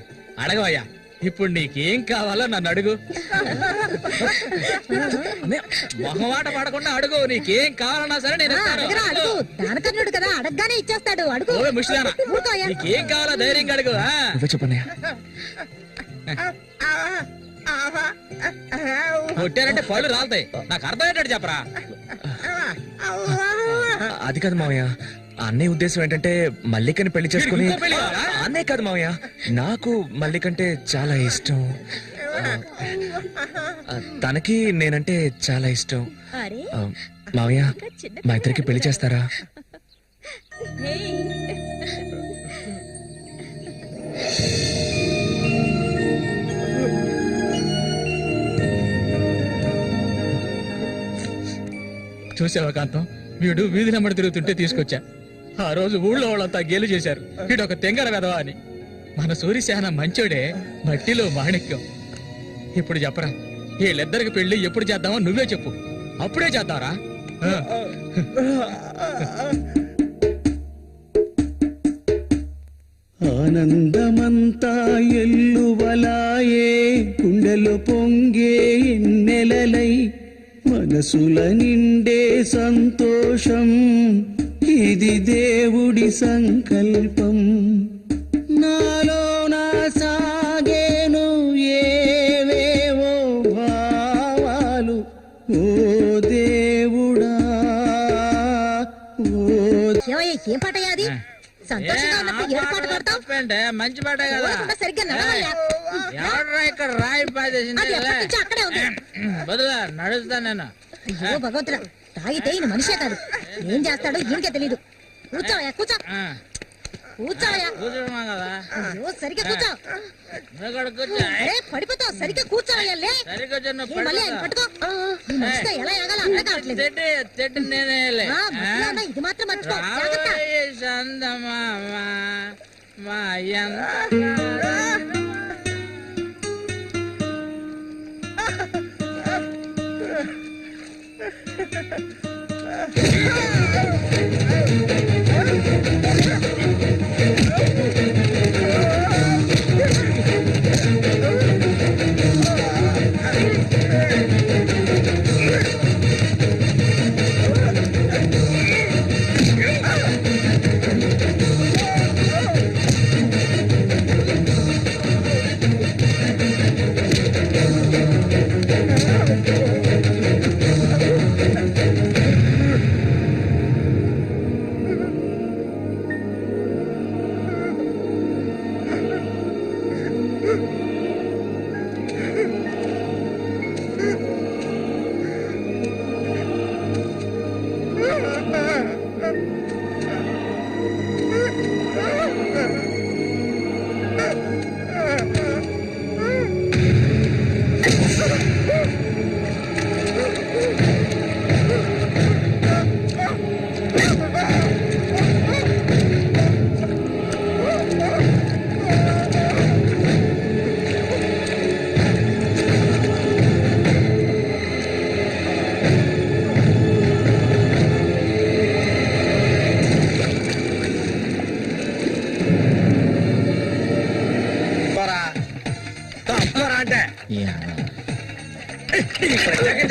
అడగవయ్యా, ఇప్పుడు నీకేం కావాలో నన్ను అడుగు. మొహమాట పడకుండా అడుగు, నీకేం కావాలన్నా సరే నేను ఇస్తాను. దానకర్ణుడు కదా, అడగగానే ఇచ్చేస్తాడు. అడుగు. ఓ ముష్టిదానా, నీకేం కావాలో ధైర్యంగా అడుగు. చెప్పన్నయ్య. కొట్టారంటే పళ్ళు రాలుతాయి. నాకు అర్థమయ్యేటట్టు చెప్పరా. అది కాదు మావయ్య, అన్నయ్య ఉద్దేశం ఏంటంటే మల్లికని పెళ్లి చేసుకుని. ఇంకో పెళ్లి కావాలా? అన్నయ్య కాదు మావయ్య, నాకు మల్లికంటే చాలా ఇష్టం. తనకి నేనంటే చాలా ఇష్టం. అరే మావయ్య, మా ఇద్దరికి పెళ్లి చేస్తారా? చూసావా కాంతం, వీడు వీధి నెమ్మడి తిరుగుతుంటే తీసుకొచ్చా. ఆ రోజు ఊళ్ళో వాళ్ళంతా గేలు చేశారు, వీడు ఒక తెంగర వెదవా అని. మన సూర్యశాన మంచోడే, మట్టిలో మాణిక్యం. ఇప్పుడు చెప్పరా, వీళ్ళిద్దరికి పెళ్లి ఎప్పుడు చేద్దామో నువ్వే చెప్పు, అప్పుడే చేద్దారా. ఆనందమంతా ఎల్లువలాయే, గుండెలు పొంగే ఎన్నెలలై, మనసుల నిండే సంతోషం, ఇది దేవుడి సంకల్పం. నాలో నా సాగేను ఏవేవో భావాలు, ఓ దేవుడా ఓ. ఏం పాటయ్యా అది? సంతోషంగా ఉన్నప్పుడు ఏ పాట పాడతావు? మంచి పాట కదా. సరిగ్గా నడవయ్యా. ఎవడరా ఇక్కడ రాయి అది పాదేసింది? ఎప్పటి నుంచో అక్కడే ఉంది. బదులా నడుస్తా నేను. అయ్యో భగవంతుడా, తాగితే ఈయన మనిషే కాదు, ఏం చేస్తాడో ఈయనకే తెలీదు. కూర్చోవయ్యా, కూర్చో. కూర్చోవయ్యా. కూర్చోమా కదా. అయ్యో సరిగ్గా కూర్చో. నువ్వు ఇక్కడ కూర్చో. అరే పడిపోతావు, సరిగ్గా కూర్చోవయ్యా. లే సరిగ్గా చిన్న ఏ, మళ్ళీ ఆయన పట్టుకో. ఈ మనిషితో ఎలా ఎగాలో అర్థం కావట్లేదు. చెట్టు నేనే ఆ, మధ్యలో ఉన్న ఇది మాత్రం మర్చిపో. జాగ్రత్త.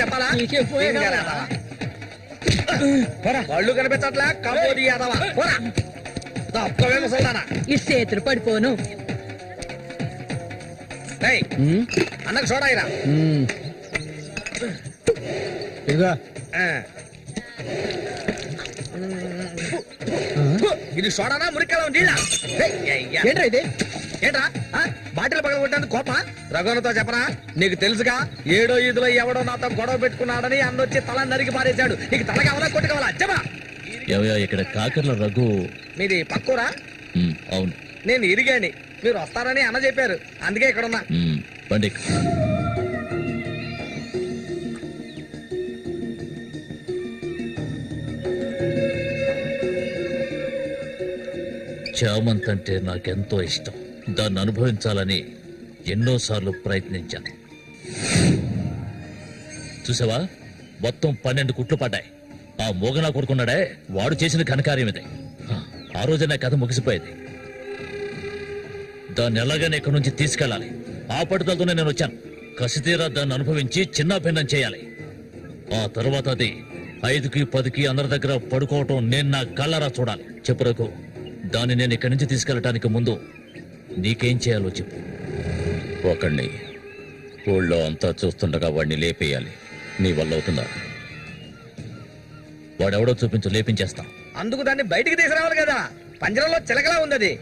చెప్పాలా? వాళ్ళు కనిపించట్లే. కబోది యాదవా తప్పవే ముసల్దానా. ఈ చేతులు పడిపోను. అన్నకు చూడాయిరా. ఇది సోడానా మురికాలం నీళ్ళ? ఏంట్రా ఇది? ఏంట్రా బాటిల్ పగల కొట్టాను కోప? రఘునతో చెప్పరా, నీకు తెలుసుగా ఏడో ఈదులో ఎవడో నాతో గొడవ పెట్టుకున్నాడని అందొచ్చి తల నరికి పారేశాడు. నీకు తల కావాలా కొట్టు కావాలా చెప్పా? ఎవయా ఇక్కడ కాకర్ల రఘు? మీది పక్కూరా? అవును. నేను ఇరిగాని, మీరు వస్తారని అన్న చెప్పారు, అందుకే ఇక్కడ ఉన్నా. పండి. చామంతి అంటే నాకెంతో ఇష్టం. దాన్ని అనుభవించాలని ఎన్నోసార్లు ప్రయత్నించాను. చూసావా, మొత్తం 12 కుట్లు పడ్డాయి. ఆ మోగనా కొడుకున్నాడే వాడు చేసిన ఘనకార్యం ఇది. ఆ రోజు నా కథ ముగిసిపోయేది. దాన్ని ఎలాగైనా ఇక్కడి నుంచి తీసుకెళ్ళాలి. ఆ పట్టుదలతోనే నేను వచ్చాను. కసితీరా దాన్ని అనుభవించి చిన్న భిన్నం చేయాలి. ఆ తర్వాత అది 5కి 10కి అందరి దగ్గర పడుకోవటం నేను నా కళ్ళరా చూడాలి. చెప్పు రఘు, దాన్ని నేను ఇక్కడి నుంచి తీసుకెళ్ళటానికి ముందు నీకేం చేయాలో చెప్పు. ఒకడిని ఊళ్ళో అంతా చూస్తుండగా వాడిని లేపేయాలి. నీ వల్ల అవుతుందా? వాడెవడో చూపించు, లేపించేస్తాం. అందుకు దాన్ని బయటికి తీసుకురావాలి కదా, పంజరంలో చిలకలా ఉంది అది.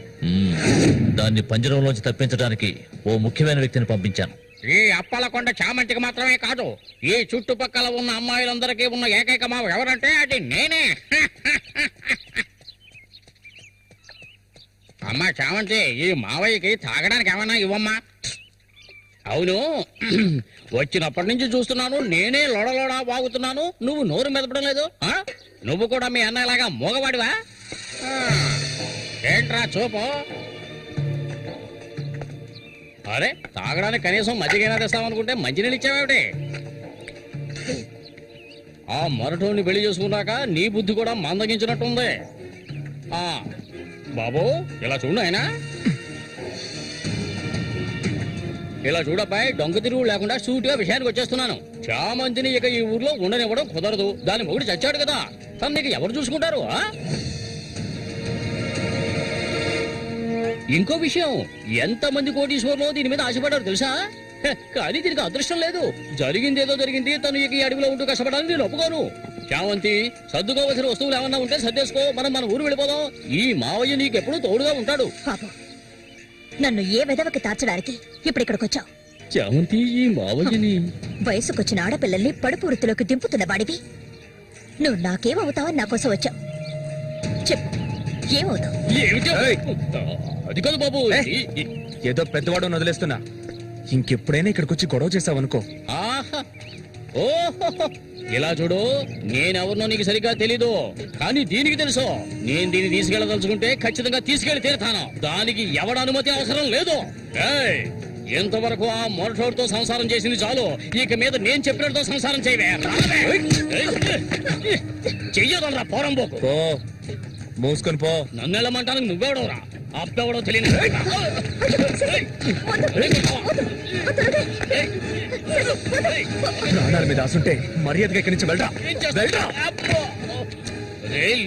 దాన్ని పంజరంలోంచి తప్పించడానికి ఓ ముఖ్యమైన వ్యక్తిని పంపించాను. ఈ అప్పలకొండ చామంతికి మాత్రమే కాదు, ఈ చుట్టుపక్కల ఉన్న అమ్మాయిలందరికీ ఉన్న ఏకైక మావ ఎవరంటే అది నేనే. అమ్మా చామంతి, ఈ మావయ్యకి తాగడానికి ఏమన్నా ఇవ్వమ్మా. అవును, వచ్చినప్పటి నుంచి చూస్తున్నాను నేనే లోడలోడా వాగుతున్నాను, నువ్వు నోరు మెదపడం లేదు. నువ్వు కూడా మీ అన్నలాగా మోగవాడివా? ఏంట్రా చూపు? అరే, తాగడానికి కనీసం మజ్జిగైనా తెస్తామనుకుంటే మంచినీళ్ళు ఇచ్చావేమిటి? ఆ మరటోని పెళ్లి చేసుకున్నాక నీ బుద్ధి కూడా మందగించినట్టుంది. బాబు ఇలా చూడు ఆయన, ఇలా చూడబ్బాయి, డొంక తిరుగు లేకుండా సూటిగా విషయానికి వచ్చేస్తున్నాను. చామంతిని ఇక ఈ ఊర్లో ఉండనివ్వడం కుదరదు. దాని మొగుడు చచ్చాడు కదా, తను నీకు ఎవరు చూసుకుంటారు? ఇంకో విషయం, ఎంతమంది కోటీశ్వర్లో దీని మీద ఆశపడ్డారు తెలుసా? కానీ దీనికి అదృష్టం లేదు. జరిగిందేదో జరిగింది, తను ఇక ఈ అడవిలో ఉంటూ కష్టపడాలని నేను ఒప్పుకోను. చామంతి, సర్దుకోవలసిన వస్తువులు ఏమన్నా ఉంటే సర్దేసుకో, మనం మన ఊరు వెళ్ళిపోదాం. ఈ మావయ్య నీకెప్పుడు తోడుగా ఉంటాడు. నన్ను ఏ విధవకి తార్చడానికి ఇప్పుడు ఇక్కడికి వచ్చావు? చామంతి, ఈ మావయ్యని వయసుకొచ్చిన ఆడపిల్లల్ని పడుపు వృత్తిలోకి దింపుతున్న వాడివి నువ్వు. నాకేమవుతావని నా కోసం వచ్చావు? చెప్పు, ఏమవుతావు? అది కాదు బాబు, ఏదో పెద్దవాడు వదిలేస్తున్నా. ఇంకెప్పుడైనా ఇక్కడికి వచ్చి గొడవ చేసావనుకో. ఓహో, ఇలా చూడు, నేనెవరినో నీకు సరిగ్గా తెలీదు, కానీ దీనికి తెలుసు. నేను దీన్ని తీసుకెళ్ళదలుచుకుంటే ఖచ్చితంగా తీసుకెళ్లి తీరుతాను. దానికి ఎవడ అనుమతి అవసరం లేదు. ఎంతవరకు ఆ మొరటోడితో సంసారం చేసింది చాలు. ఇక మీద నేను చెప్పినట్టుతో సంసారం చేయవే. చెయ్యదనరా పోరంబోకు. మూసుకొని పో. నన్ను వెళ్ళమంటానికి నువ్వెవడవరా? అబ్బెవడో తెలియదు. ప్రాణాల మీద ఆసుంటే మర్యాదగా ఇక్కడి నుంచి వెళ్ళరా.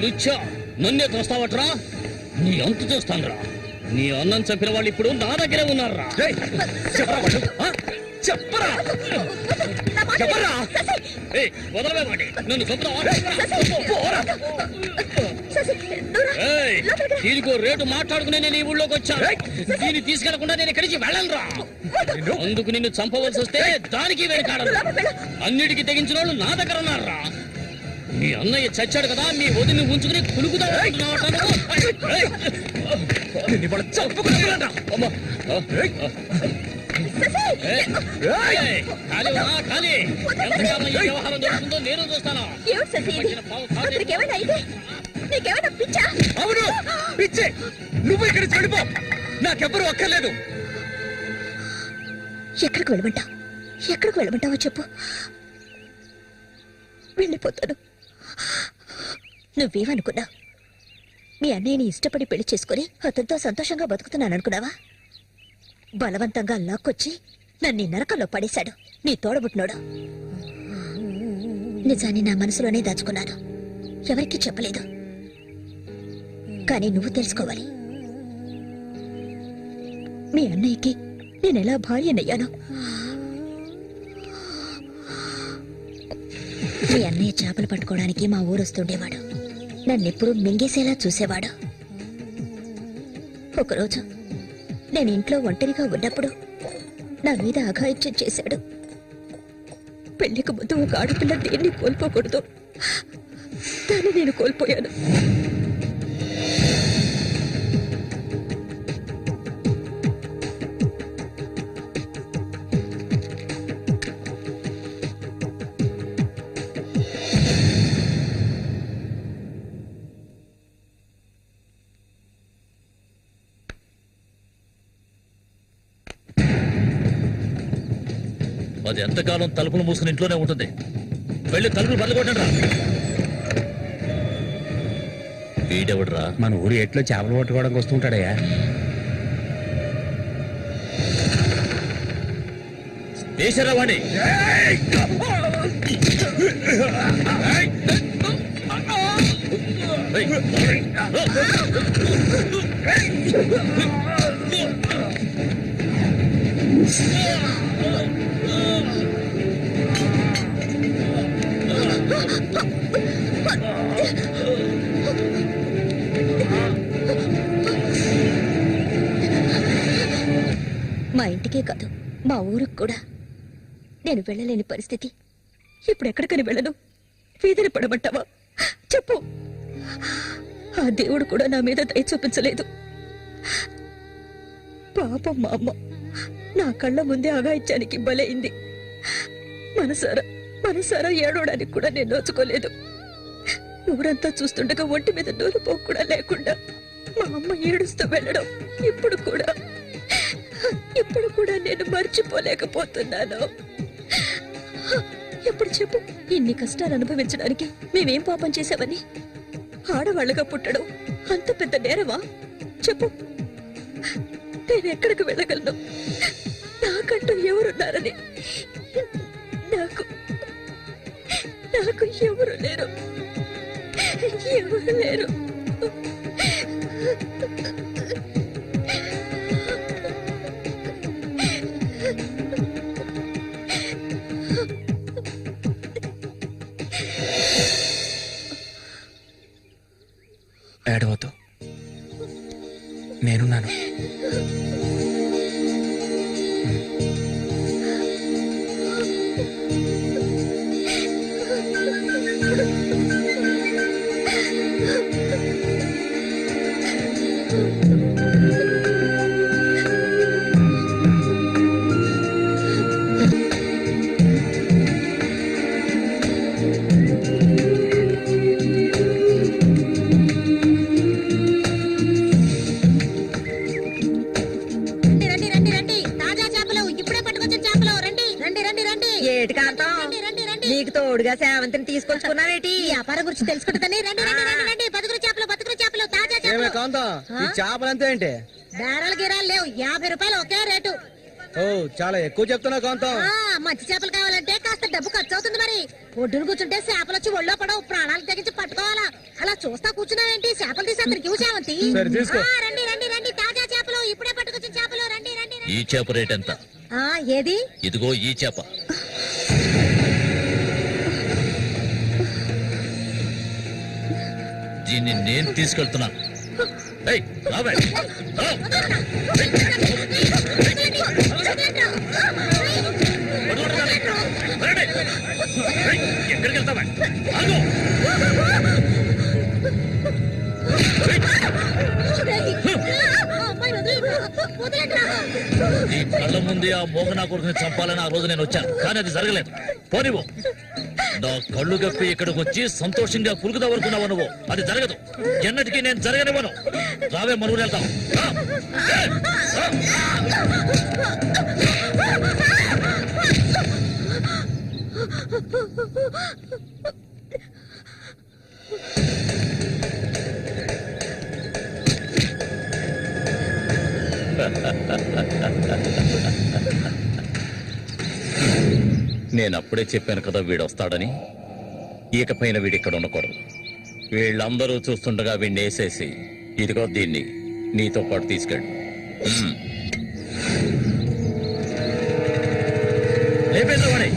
లుచ్చా, నన్నే తోస్తావట్రా? నీ అంత చూస్తానురా. నీ అన్నం చంపిన వాళ్ళు ఇప్పుడు నా దగ్గరే ఉన్నారా? చెప్పరా వదలవేమండి, నన్ను చంపుతావా? దీనికో రేటు మాట్లాడుకునే నేను ఈ ఊళ్ళోకి వచ్చాను. దీన్ని తీసుకెళ్లకుండా నేను ఇక్కడి నుంచి వెళ్ళనురా. అందుకు నిన్ను చంపవలసి వస్తే దానికి వెనకాడను. అన్నిటికీ తెగించిన వాళ్ళు నా దగ్గర ఉన్నారా? మీ అన్నయ్య చచ్చాడు కదా, మీ వదిని ఉంచుకుని కులుకుతా. వ్యవహారం జరుగుతుందో నేను చూస్తాను. అవును, పిచ్చే. నువ్వు ఇక్కడి నుంచి వెళ్ళిపో, నాకెవ్వరూ అక్కర్లేదు. ఎక్కడికి వెళ్ళమంటావు? ఎక్కడికి వెళ్ళమంటావో చెప్పు, వెళ్ళిపోతాను. నువ్వేమనుకున్నావు? మీ అన్నయ్యని ఇష్టపడి పెళ్లి చేసుకుని అతనితో సంతోషంగా బతుకుతున్నాను అనుకున్నావా? బలవంతంగా లాక్కొచ్చి నన్ను నరకంలో పడేశాడు నీ తోడబుట్టినోడు. నిజాన్ని నా మనసులోనే దాచుకున్నాను, ఎవరికీ చెప్పలేదు. కానీ నువ్వు తెలుసుకోవాలి, మీ అన్నయ్యకి నేనెలా భార్యనయ్యాను. మీ అన్నయ్య చేపలు పట్టుకోవడానికి మా ఊరు వస్తుండేవాడు. నన్నెప్పుడు మింగేసేలా చూసేవాడు. ఒకరోజు నేను ఇంట్లో ఒంటరిగా ఉన్నప్పుడు నా మీద అఘాయిత్యం చేశాడు. పెళ్లికి ముందు ఒక ఆడపిల్ల దేన్ని కోల్పోకూడదు, దాన్ని నేను కోల్పోయాను. అది ఎంతకాలం తలుపులు మూసుకుని ఇంట్లోనే ఉంటుంది. వెళ్ళి తలుపులు బద్దకొట్టండిరా. వీడెవడ్రా? మన ఊరి ఎట్లో చేపలు పట్టుకోవడానికి వస్తుంటాడయ్యా. వేసారా వాణ్ణి? మా ఇంటికే కాదు, మా ఊరికి కూడా నేను వెళ్ళలేని పరిస్థితి. ఇప్పుడు ఎక్కడికని వెళ్ళను? వీధిని పడమంటావా? చెప్పు. ఆ దేవుడు కూడా నా మీద దయ చూపించలేదు. పాపం మా అమ్మ నా కళ్ళ ముందే అగాయిత్యానికి బలైంది. మనసారా ఏడవడానికి కూడా నేను నోచుకోలేదు. ఊరంతా చూస్తుండగా ఒంటి మీద నూరు పోకు కూడా లేకుండా మా అమ్మ ఏడుస్తూ వెళ్ళడం ఇప్పుడు కూడా నేను మర్చిపోలేకపోతున్నాను. ఎప్పుడు చెప్పు, ఇన్ని కష్టాలు అనుభవించడానికి మేమేం పాపం చేశామని? ఆడవాళ్ళగా పుట్టడం అంత పెద్ద నేరమా? చెప్పు. నేను ఎక్కడికి వెళ్ళగలను? నాకంటూ ఎవరున్నారని నాకు ఎవరు లేరు. ఏడవద్దు, నేనున్నాను. నీకు తోడుగా సేవంతిని తీసుకొచ్చుకున్నావేటి? వ్యాపారం గురించి తెలుసుకుంటుందని. రండి రండి రండి రండి. బతుకులు చేపలు తాజా చేపలు. కాంతం, ఈ చేపలంతా ఏంటి? బేరాలు గిరాలు లేవు. 50 రూపాయలు ఒకే రేటు. ఓ, చాలా ఎక్కువ చెప్తున్నా కాంతం. మంచి చేపలు కావాలంటే కాస్త డబ్బు ఖర్చు అవుతుంది. మరి ఒడ్డును కూర్చుంటే చేపలు వచ్చి ఒళ్ళో పడవు. ప్రాణాలు తెగించి పట్టుకోవాలా. అలా చూస్తా కూర్చున్నావేంటి? చేపలు తీసి అతనికి సేవంతి. రండి రండి రండి. తాజా చేపలు, ఇప్పుడే పట్టుకొచ్చిన చేపలు. రండి రండి. ఈ చేప రేట్ ఎంత? ఏది? ఇదిగో ఈ చేప. దీన్ని నేను తీసుకెళ్తున్నాను. ఎక్కడికి వెళ్తావా? నీ కళ్ళ ముందే ఆ మోగనా కొడుకుని చంపాలని ఆ రోజు నేను వచ్చాను, కానీ అది జరగలేదు. పోనివ్వు. నా కళ్ళు గప్పి ఇక్కడికి వచ్చి సంతోషంగా పురుగుదా వరకున్నావు నువ్వు. అది జరగదు. ఎన్నటికీ నేను జరగనివ్వను. రావే, మన ఊరు వెళ్తాం. నేనప్పుడే చెప్పాను కదా వీడొస్తాడని. ఇకపైన వీడిక్కడ ఉండకూడదు. వీళ్ళందరూ చూస్తుండగా వీడిని వేసేసి ఇదిగో దీన్ని నీతో పాటు తీసుకెళ్ళు. లేపేద్దామని.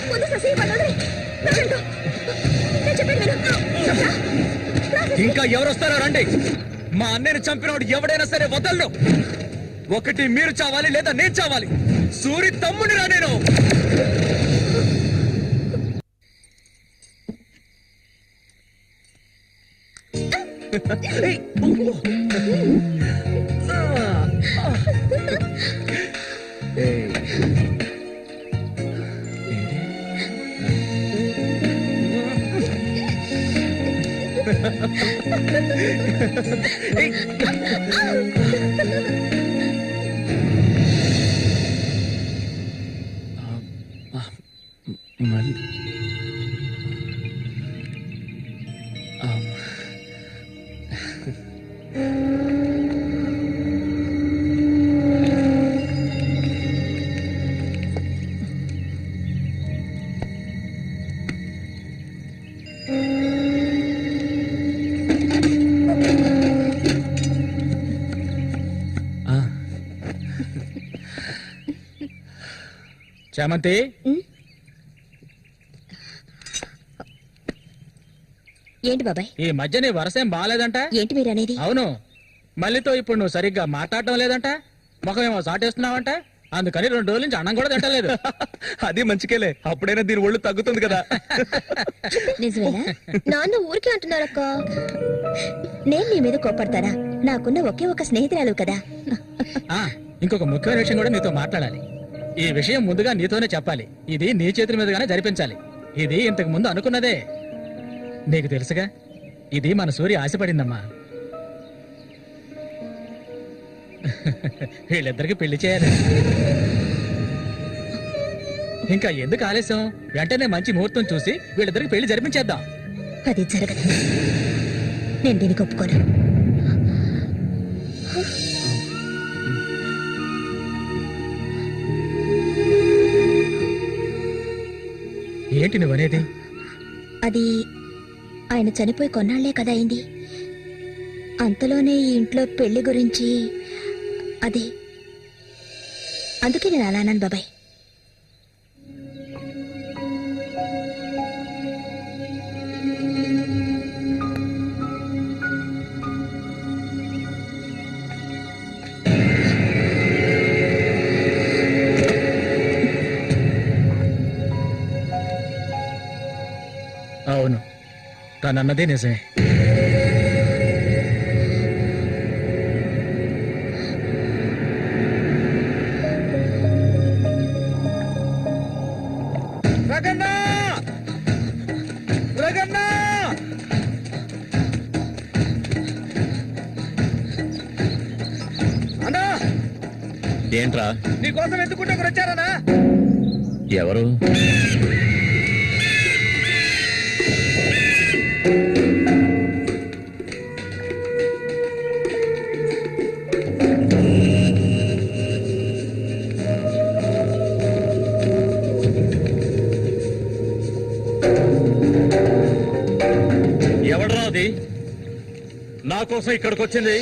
ముందు శశి వాళ్ళని నేను చెప్పేది విను. ఇంకా ఎవరు వస్తారో రండి. మా అన్నయ్యను చంపినవాడు ఎవడైనా సరే వదలను. ఒకటి మీరు చావాలి లేదా నేను చావాలి. సూరి తమ్ముని రా నేను. చామంతి, ఏంటి బాబాయ్? ఈ మధ్య నీ వరసేం బాగాలేదంట. ఏంటి మీరు అనేది? అవును, మళ్ళీతో ఇప్పుడు నువ్వు సరిగ్గా మాట్లాడటం లేదంట. ముఖమేమో సాటేస్తున్నావంట. అందుకని 2 రోజుల నుంచి అన్నం కూడా తింటలేదు. అది మంచికేలే, అప్పుడైనా దీని ఒళ్ళు తగ్గుతుంది కదా. నిజమేనా? నాన్న ఊరికే అంటున్నారక్క. నేను నీ మీద కోపడతారా? నాకున్న ఒకే ఒక స్నేహితురాలు కదా. ఇంకొక ముఖ్యమైన విషయం కూడా నీతో మాట్లాడాలి. ఈ విషయం ముందుగా నీతోనే చెప్పాలి. ఇది నీ చేతుల మీదుగానే జరిపించాలి. ఇది ఇంతకు ముందు అనుకున్నదే. నీకు తెలుసుగా, ఇది మన సూర్య ఆశపడిందమ్మా. వీళ్ళిద్దరికి పెళ్లి చేయాలి. ఇంకా ఎందుకు ఆలస్యం? వెంటనే మంచి ముహూర్తం చూసి వీళ్ళిద్దరికి పెళ్లి జరిపించేద్దాం. అది జరగదు. నేను దీనికి ఒప్పుకోను. ఏంటి నువ్వనేది? అది ఆయన చనిపోయి కొన్నాళ్లే కదా అయింది. అంతలోనే ఈ ఇంట్లో పెళ్లి గురించి అదే, అందుకే నేను అలా అన్నాను బాబాయ్. అవును, తనన్నదే నిజమే. రగన్నా, రగన్నా, అన్నా, ఏంట్రా? నీకోసం ఎందుకుంటే ఒకరు వచ్చారనా? ఎవరు? ఎవడ్రా అది నా కోసం ఇక్కడికి వచ్చింది?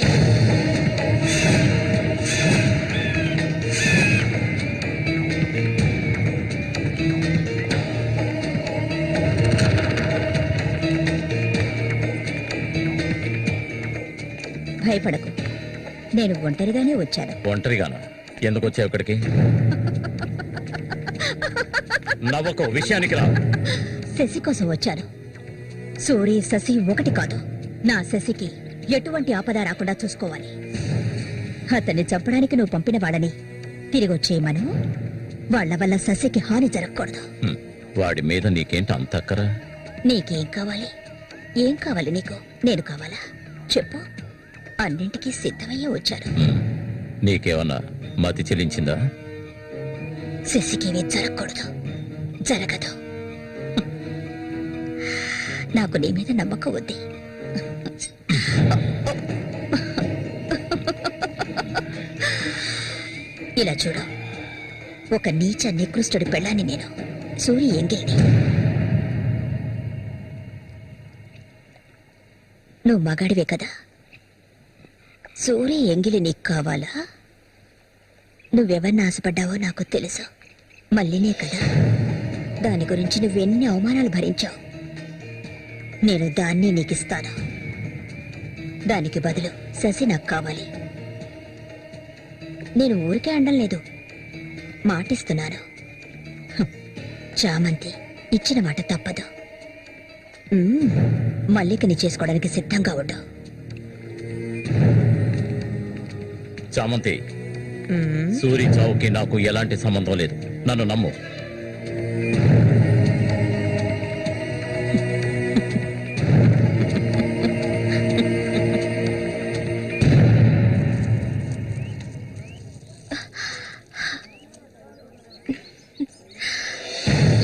భయపడకు, నేను ఒంటరిగానే వచ్చాను. ఒంటరిగాను? ఎందుకు వచ్చావు ఇక్కడికి? నవ్వకు, విషయానికి రా. శశి కోసం వచ్చాను. సూరి శశి ఒకటి కాదు. నా శశికి ఎటువంటి ఆపద రాకుండా చూసుకోవాలి. అతన్ని చంపడానికి నువ్వు పంపిన వాళ్ళని తిరిగి వచ్చేయమను. వాళ్ల వల్ల శశికి హాని జరగకూడదు. వాడి మీద నీకేంటి అంత అక్కరా? నీకేం కావాలి? ఏం కావాలి నీకు? నేను కావాలా? చెప్పు. అన్నింటికీ సిద్ధమయ్యే వచ్చాను. నీకేమన్నా మతి చెల్లించిందా? శశికేమీ జరగకూడదు. జరగదు. నాకు నీ మీద నమ్మకం ఉంది. ఇలా చూడు, ఒక నీచ నికృష్టుడి పెళ్ళాన్ని నేను, సూరి ఎంగిలిని. నువ్వు మగాడివే కదా, సూరి ఎంగిలి నీకు కావాలా? నువ్వెవరిని ఆశపడ్డావో నాకు తెలుసు, మళ్ళీనే కదా. దాని గురించి నువ్వెన్ని అవమానాలు భరించావు. నేను దాన్ని నీకిస్తాను. దానికి బదులు శశి నాకు కావాలి. నేను ఊరికే అండం లేదు, మాటిస్తున్నాను. చామంతి ఇచ్చిన మాట తప్పదు. మల్లికని చేసుకోవడానికి సిద్ధంగా ఉండు. చామంతి, సూరి చావుకి నాకు ఎలాంటి సంబంధం లేదు, నన్ను నమ్ము.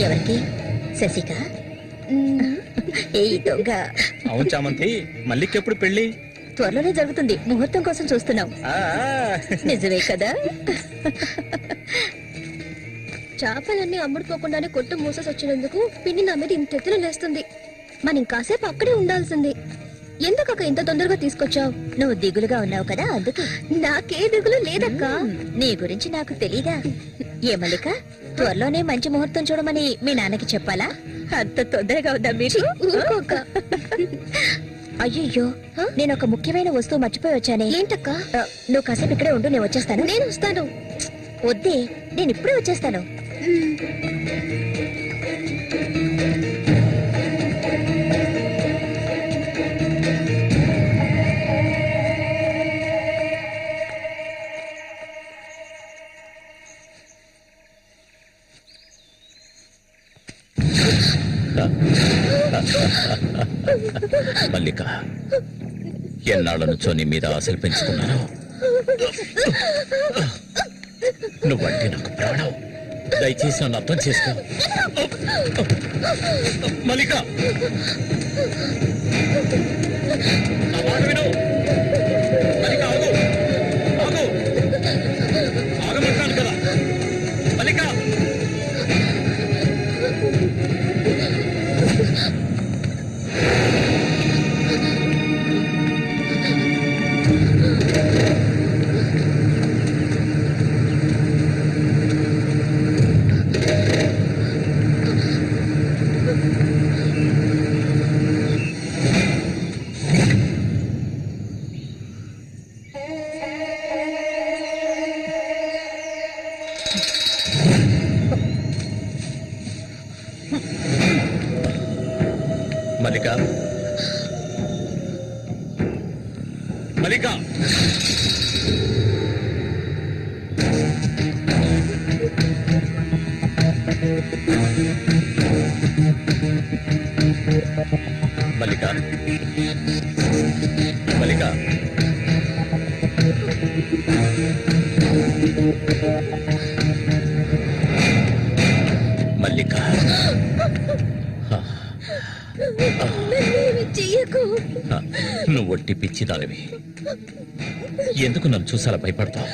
ఎవరికి? శశిక? ఏ దొంగ! అవును చామంతి, మల్లికెప్పుడు పెళ్లి? త్వరలోనే జరుగుతుంది, ముహూర్తం కోసం చూస్తున్నాం. నిజమే కదా? చేపలన్నీ అమ్ముడుపోకుండానే కొట్టు మూసేసి వచ్చినందుకు పిన్ని నా మీద ఇంత ఎత్తున లేస్తుంది. మనం ఇంకాసేపు అక్కడే ఉండాల్సింది. ఎందుకక్క ఇంత తొందరగా తీసుకొచ్చావు? నువ్వు దిగులుగా ఉన్నావు కదా, అందుకే. నాకే దిగులు లేదక్క. నీ గురించి నాకు తెలీదా? ఏ మల్లిక, త్వరలోనే మంచి ముహూర్తం చూడమని మీ నాన్నకి చెప్పాలా? అంత తొందరగా ఉందా మీరు? అయ్యో, నేను ఒక ముఖ్యమైన వస్తువు మర్చిపోయి వచ్చానే. ఏంటక్క? నువ్వు కాసేపు ఇక్కడే ఉండు, నేను వచ్చేస్తాను. నేను వస్తాను. వద్దే, నేను ఇప్పుడే వచ్చేస్తాను. మల్లిక, ఎన్నాళ్ళ నుంచో నీ మీద ఆశలు పెంచుకున్నాను. నువ్వంటే నాకు ప్రాణం, దయచేసి నన్ను అర్థం చేసుకో. మల్లిక, నా మాట విను. మల్లిక, ఆగు, ఆగు, ఆగమంటాను కదా. మల్లిక, మల్లిక, మల్లిక, మల్లిక, మల్లిక, మల్లిక, నువ్వు ఒట్టి పిచ్చిదానివి. ఎందుకు నన్ను చూసాలా భయపడతావు?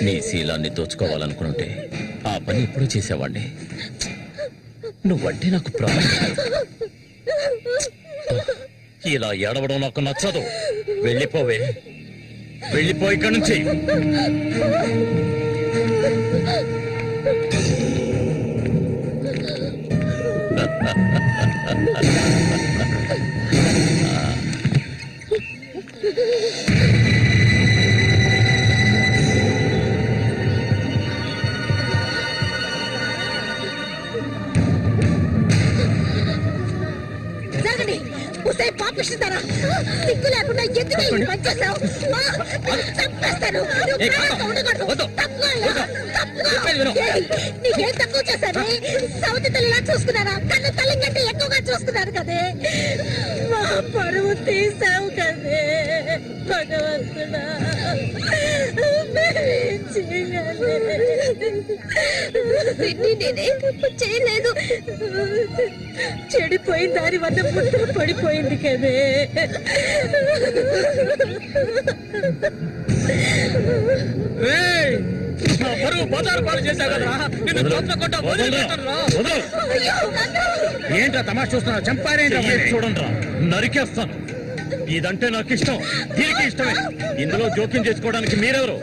నీ శీలాన్ని దోచుకోవాలనుకుంటే ఆ పని ఎప్పుడూ చేసేవాడిని. నువ్వంటే నాకు ప్రాణం. ఇలా ఏడవడం నాకు నచ్చదు. వెళ్ళిపోవే, వెళ్ళిపో ఇక్కడి నుంచి. పాపిస్తారా? సిగ్గు లేకుండా ఎందుకు ఈ పని చేశావు? చంపేస్తాను. నీకేం తక్కువ చేశాను? సౌతి తల్లిలా చూసుకున్నారా? కన్ను తల్లి కంటే ఎక్కువగా చూస్తున్నారు కదే. మా పరువు తీసావు కదే భగవంతుడా. నేనే చేయలేదు. చెడిపోయిన దాని వద్ద పుట్టుకు పడిపోయింది కదే. నా పరువు నువ్వు బజారు పాలు చేశావు కదరా నిన్ను చంప కొట్ట ఏంట్రా తమాషా చూస్తున్నావు చంపారేంటి చూడండి నరికేస్తాను ఇదంటే నాకు ఇష్టం దీనికి ఇష్టమే ఇందులో జోక్యం చేసుకోవడానికి మీరెవరు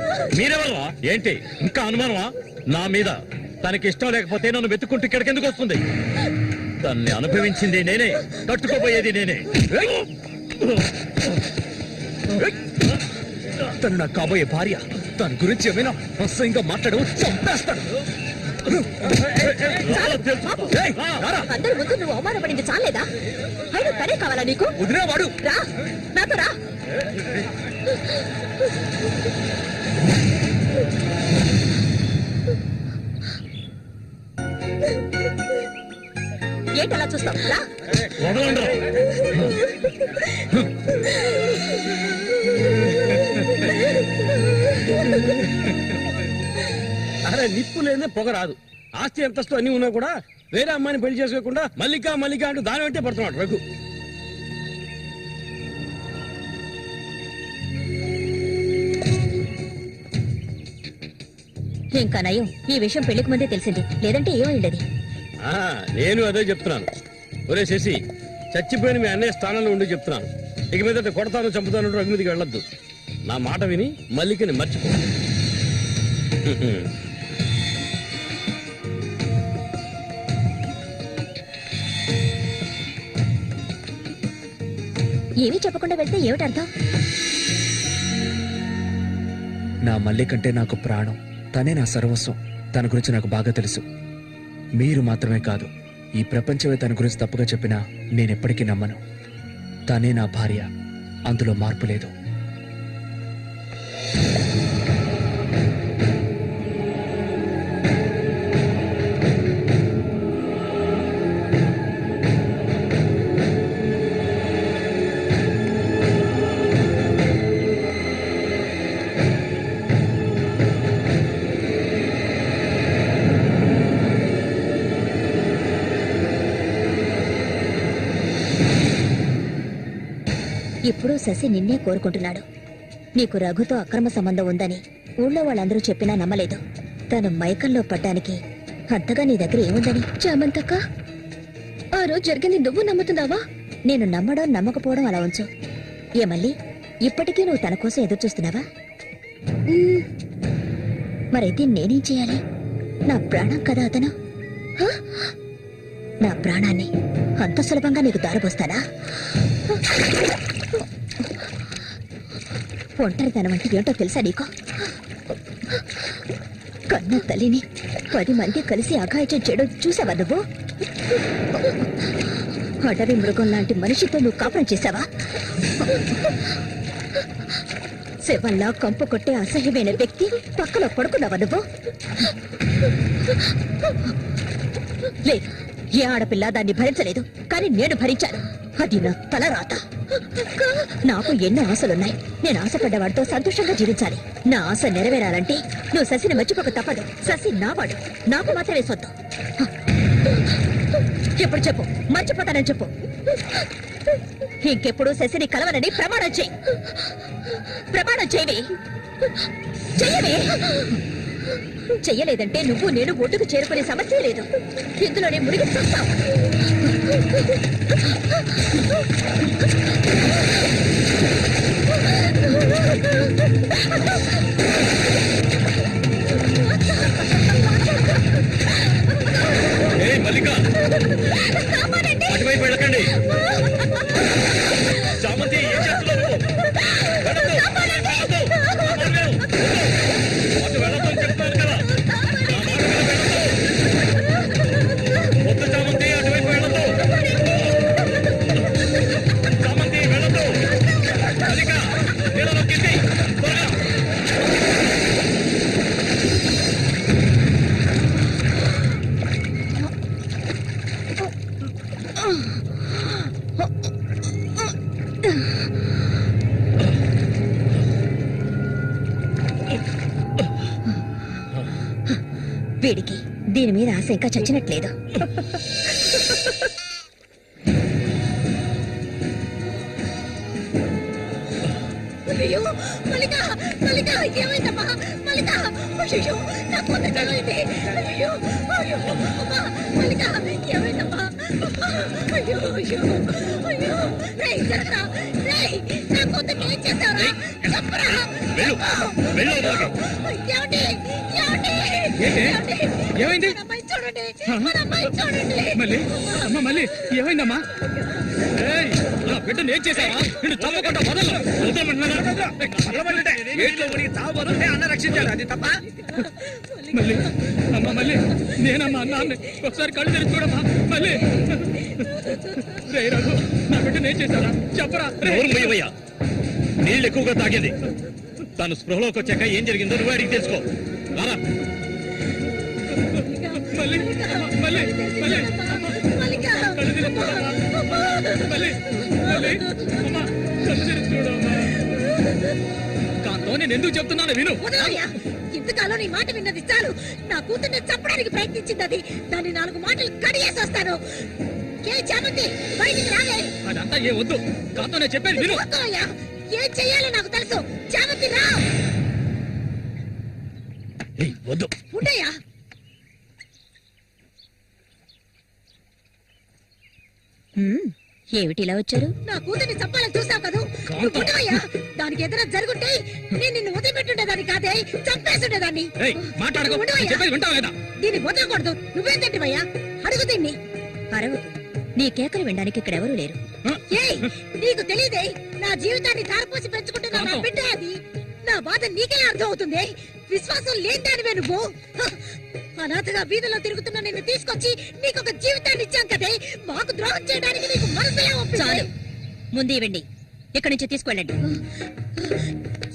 ఏంటి ఇంకా అనుమానమా నా మీద తనకి ఇష్టం లేకపోతే నన్ను వెతుక్కుంటూ ఇక్కడికి ఎందుకు వస్తుంది దాన్ని అనుభవించింది నేనే తట్టుకోబోయేది నేనే తను నా కాబోయే భార్య దాని గురించి ఏమైనా అసహ్యంగా మాట్లాడు చంపేస్తాడు అందరి ముందు నువ్వు అవమానపడింది చాలేదా అయినా తనే కావాలా నీకు వదిలేవాడు రా నాతో రా ఏంటలా చూస్తావు రా అరే నిప్పు లేదే పొగ రాదు ఆస్తి అంతస్తు అన్ని ఉన్నా కూడా వేరే అమ్మాయిని పెళ్లి చేసుకోకుండా మల్లిక అంటూ దాని వెంటే పడుతున్నాడు రఘు. ఇంకా నయం ఈ విషయం పెళ్లికి ముందే తెలిసింది లేదంటే ఏమైండది నేను అదే చెప్తున్నాను. ఒరే శశి చచ్చిపోయిన మీ అన్నయ్య స్థానంలో ఉండి చెప్తున్నాను ఇక మీద కొడతాను చంపుతాను రఘు మీదకి వెళ్ళొద్దు. నా మాట విని మల్లికని మర్చిపో. ఏమీ చెప్పకుండా వెళ్తే ఏమిటి అర్థం నా మల్లి కంటే నాకు ప్రాణం తనే నా సర్వస్వం తన గురించి నాకు బాగా తెలుసు మీరు మాత్రమే కాదు ఈ ప్రపంచమే తన గురించి తప్పుగా చెప్పినా నేనెప్పటికీ నమ్మను తనే నా భార్య అందులో మార్పు లేదు ఇప్పుడు శశి నిన్నే కోరుకుంటున్నాడు నీకు రఘుతో అక్రమ సంబంధం ఉందని ఊళ్ళో వాళ్ళందరూ చెప్పినా నమ్మలేదు తను మైకంలో పడ్డానికి అంతగా నీ దగ్గర ఏముందని చామంతక్క ఆ రోజు జరిగింది నువ్వు నమ్ముతున్నావా నేను నమ్మడం నమ్మకపోవడం అలా ఉంచు ఏమల్లి ఇప్పటికీ నువ్వు తన కోసం ఎదురు చూస్తున్నావా మరైతే నేనేం చేయాలి నా ప్రాణం కదా అతను నా ప్రాణాన్ని అంత సులభంగా నీకు దారిపోస్తానా ఒంటరితనం అంటే ఏంటో తెలుసా నీకు కన్న తల్లిని 10 మంది కలిసి అఘాయిత్యం చేయడం చూసావా నువ్వు అడవి మృగం లాంటి మనిషితో నువ్వు కాపురం చేశావా శవంలా కంపు కొట్టే అసహ్యమైన వ్యక్తి పక్కలో పడుకున్నావా నువ్వు లేదు ఏ ఆడపిల్ల దాన్ని భరించలేదు కానీ నేను భరించాను అది నా తలరాత నాకు ఎన్నో ఆశలున్నాయి నేను ఆశపడ్డవాడితో సంతోషంగా జీవించాలి నా ఆశ నెరవేరాలంటే నువ్వు శశిని మర్చిపోక తప్పదు శశి నావాడు నాకు మాత్రమే సొత్తు ఎప్పుడు చెప్పు మర్చిపోతానని చెప్పు ఇంకెప్పుడు శశిని కలవనని ప్రమాణం చేయి ప్రమాణం చేయవి చెయ్యవే చెయ్యలేదంటే నువ్వు నేను ఒడ్డుకు చేరుకునే సమస్య లేదు ఇందులోనే మునిగి చస్తావు అటువైపు వెళ్ళకండి చామంతి ఏం చేస్తున్నారు అటు వెళ్ళొద్దని చెప్తాను కదా వద్దు చామంతి అటువైపు వెళ్ళొద్దు చామంతి వెళ్ళొద్దు మల్లిక నీళ్ళలో కింది త్వరగా వీడికి దీని మీద ఆశ ఇంకా చచ్చినట్లేదు ఏమైందమ్మా మల్లిక అయ్యో నా కూతురు ఏమైంది అయ్యో అయ్యో అమ్మా మల్లిక ఏమైందమ్మా అయ్యో అయ్యో అయ్యో రేయ్ జరగరా రేయ్ నా కూతురు ఏం చేస్తారా చెప్పరా ఏమండి ఏమండి ఏమైంది అమ్మాయి చూడండి మన అమ్మాయి చూడండి మళ్ళీ అమ్మ మళ్ళీ ఏమైందమ్మా నా బిడ్డను ఏం చేశావా నిన్ను తప్పకుండా అన్న రక్షించాడు అది తప్ప మళ్ళీ అమ్మ మళ్ళీ నేనమ్మా నాన్న ఒకసారి కళ్ళు తెరిచి చూడమ్మా మళ్ళీ రే రఘు నా బిడ్డను ఏం చేశారా చెప్పరా నోరుమయ్యవయ్యా నీళ్ళు ఎక్కువగా తాగింది తను స్పృహలోకి వచ్చాక ఏం జరిగిందో నువ్వు అడిగి తెలుసుకో రారా మళ్ళీ మళ్ళీ మళ్ళీ మల్లిక కళ్ళు తెరిచి చూడమ్మా మళ్ళీ మళ్ళీ అమ్మా కళ్ళు తెరిచి చూడమ్మా కాంతో నేను ఎందుకు చెప్తున్నాను విను వదలయ్యా ఇంతకాలం నీ మాట విన్నది చాలు నా కూతుర్ని చంపడానికి ప్రయత్నించింది అది దాన్ని 4 మాటలు కడిగేసి వస్తాను ఏ చామంతి బయటికి రావే అదంతా ఏ వద్దు కాంతో నేను చెప్పేది విను వదలయ్యా ఏం చెయ్యాలో నాకు తెలుసు చామంతి రా వద్దు ఉండయ్యా ఏమిటి ఇలా వచ్చారు? నా కూతుర్ని చంపాలని చూసావు కదా నువ్వు ఉండవయ్యా దానికి ఎదురు జరుగుంటే నేను నిన్ను వదిలిపెట్టుండేదాన్ని కాదే చంపేస్తుండేదాన్ని మాట్లాడకు చెప్పేది వింటావా లేదా దీన్ని వదలకూడదు నువ్వేంటంటివయ్యా అడుగు దీన్ని అరవకు. నీ కేకలు వినడానికి ఇక్కడ ఎవరూ లేరు. ఏయ్ నీకు తెలియదే నా జీవితాన్ని తారపోసి పెంచుకుంటున్నా నా బిడ్డ అది నా బాధ నీకెలా అర్థం అవుతుంది విశ్వాసం లేదానివే నువ్వు అనాథగా వీధిలో తిరుగుతున్న నిన్ను తీసుకొచ్చి నీకొక జీవితాన్ని ఇచ్చాం కదే మాకు ద్రోహం చేయడానికి నీకు మనసులే చాలు ముందు ఇవ్వండి ఇక్కడి నుంచి తీసుకెళ్ళండి.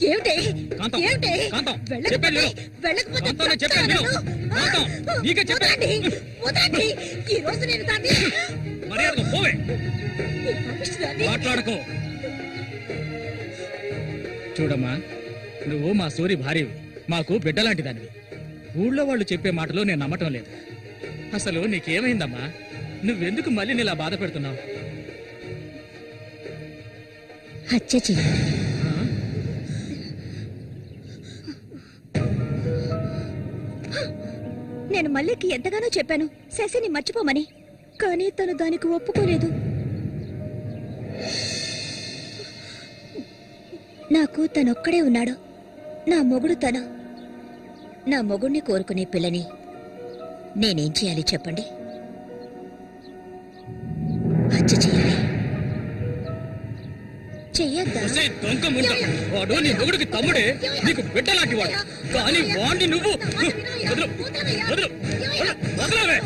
ఏమిటి కాంతం, ఏమిటి కాంతం, వెళ్ళకపోతే చెప్పేది విను. వెళ్ళకపోతే కాంతం, నేను చెప్పేది విను. కాంతం, నీకే చెప్పేది. వదలండి ఈ రోజు నేను దాన్ని మర్యాదగా పోవే ఈ పాపిష్టిదాన్ని మాట్లాడకు చూడమ్మా నువ్వు మా సూరి భార్యవి మాకు బిడ్డలాంటి దానివి ఊళ్ళో వాళ్ళు చెప్పే మాటలు నేను నమ్మటం లేదు అసలు నీకేమైందమ్మా నువ్వెందుకు మళ్ళీ నీలా బాధ పెడుతున్నావు హత్య చెయ్యి. నేను మల్లికి ఎంతగానో చెప్పాను శశిని మర్చిపోమని కానీ తను దానికి ఒప్పుకోలేదు. నాకు తనొక్కడే ఉన్నాడు నా మొగుడు తను. నా మొగుడిని కోరుకునే పిల్లని నేనేం చేయాలి చెప్పండి? హత్య చేయాలి. చెయ్యొద్దా? వాడు నీ మొగుడికి తమ్ముడే నీకు బిడ్డలాంటి వాడు కానీ వాడిని నువ్వు వదలు వదలు వదలవే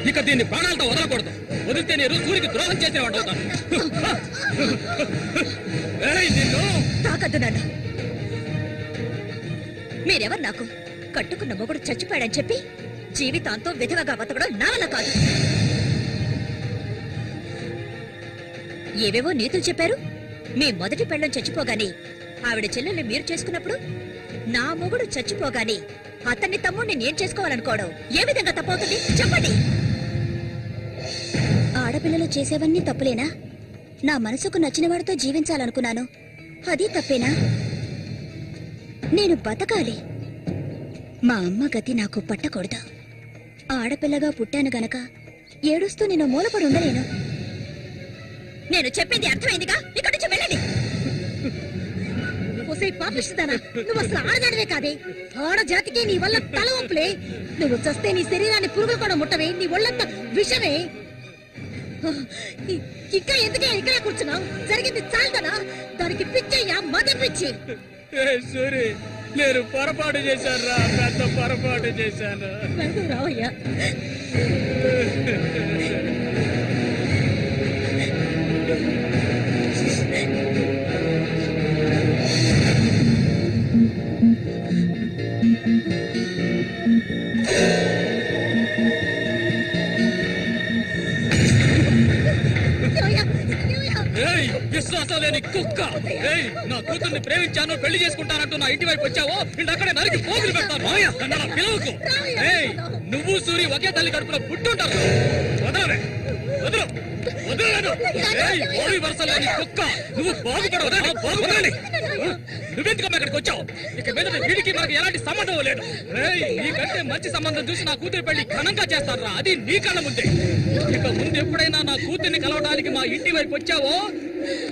ఇక దీన్ని ప్రాణాలతో వదలకూడదు వదిలితే నేను సూరికి ద్రోహం చేసిన వాడు అవుతాను నిన్ను తాకద్దు నన్ను. మీరెవరు నాకు? కట్టుకున్న మొగుడు చచ్చిపోయాడని చెప్పి జీవితాంతం విధవగా బతకడం నా వల్ల కాదు. ఏవేవో నీతులు చెప్పారు. మీ మొదటి పెళ్ళం చచ్చిపోగానే ఆవిడ చెల్లెల్ని మీరు చేసుకున్నప్పుడు నా మొగుడు చచ్చిపోగానే అతన్ని తమ్ముడిని నేను చేసుకోవాలనుకోవడం ఏ విధంగా తప్పవుతుంది చెప్పండి? ఆడపిల్లలు చేసేవన్నీ తప్పులేనా? నా మనసుకు నచ్చిన వాడితో జీవించాలనుకున్నాను, అది తప్పేనా? నేను బతకాలి. మా అమ్మ గతి నాకు పట్టకూడదు. ఆడపిల్లగా పుట్టాను గనక ఏడుస్తూ నేను మూలపడి ఉండలేను. నేను చెప్పింది అర్థమైందిగా? ఇక్కడి నుంచి వెళ్ళండి. పాపిస్తుందానా నువ్వు అసలు ఆడదానివే కాదే. ఆడ జాతికి నీ వల్ల తల వంపులే. నువ్వు చస్తే నీ శరీరాన్ని పురుగులు కూడా ముట్టవే. నీ ఒళ్ళంతా విషమే. ఇంకా ఎందుకే ఇక్కడ కూర్చున్నావు? జరిగింది చాలదనా? దానికి పిచ్చయ్యా మద పిచ్చి. సూరి నేను పొరపాటు చేశాను రా, పెద్ద పొరపాటు చేశాను. రావయ్యా. విశ్వాసం లేని కుక్క. నా కూతుర్ని ప్రేమించాను, పెళ్లి చేసుకుంటానంటూ నా ఇంటి వైపు వచ్చావో అక్కడే నరికి పోగులు పెడతాను. పిలవకు. నువ్వు సూరి ఒకే తల్లి కడుపులో పుట్టుంటారు. వదలవే వదలు వదలలేదు. వరస లేని కుక్క నువ్వు బాగుపడవదా? బాగుపడాలి. నువ్వెందుకమ్మా ఇక్కడికి వచ్చావు? ఇక మీద వీడికి మనకు ఎలాంటి సంబంధం లేదు. నీకంటే మంచి సంబంధం చూసి నా కూతురు పెళ్లి ఘనంగా చేస్తారా, అది నీ కళ్ళ ముందే. ఇక ముందు ఎప్పుడైనా నా కూతుర్ని కలవడానికి మా ఇంటి వైపు వచ్చావో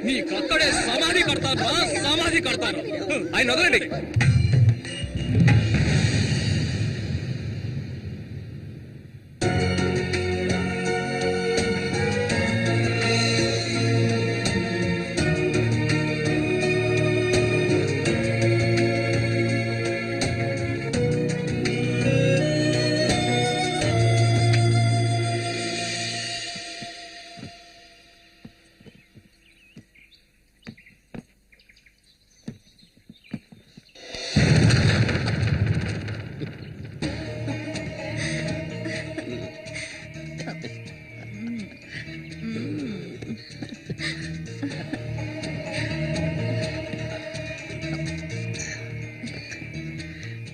నీకక్కడే సమాధి కడతాను, సమాధి కడతాను. ఆయన వదలండి.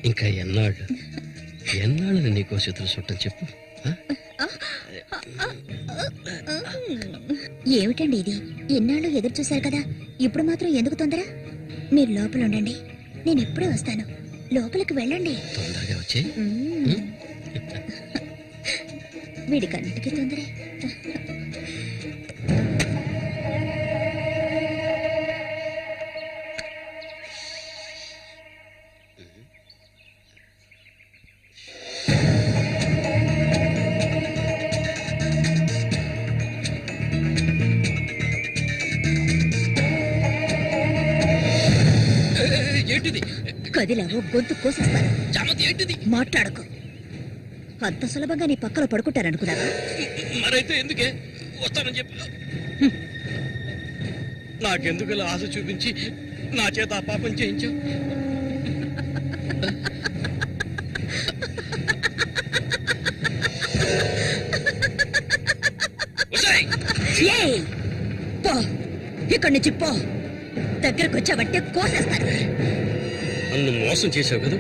ఇంకా ఎన్నాళ్ళు నీకో చేతులు చుట్టం చెప్పు. ఏమిటండి ఇది? ఎన్నాళ్ళు ఎదురు చూశారు కదా, ఇప్పుడు మాత్రం ఎందుకు తొందర? మీరు లోపల ఉండండి, నేను ఎప్పుడే వస్తాను. లోపలికి వెళ్ళండి. తొందరగా వచ్చే. వీడికన్నిటికీ తొందరే. ఏంటిది? కదిలావో గొంతు కోసేస్తాను. చామంతి ఏంటిది? మాట్లాడకు. అంత సులభంగా నీ పక్కన పడుకుంటారనుకున్నావా? మరైతే ఎందుకే వస్తానని చెప్పి నాకెందుకు ఇలా ఆశ చూపించి నా చేత ఆ పాపం చేయించావు? పో, ఇక్కడి నుంచి పో. దగ్గరకు వచ్చావంటే కోసేస్తాను. నన్ను మోసం చేసావు కదా,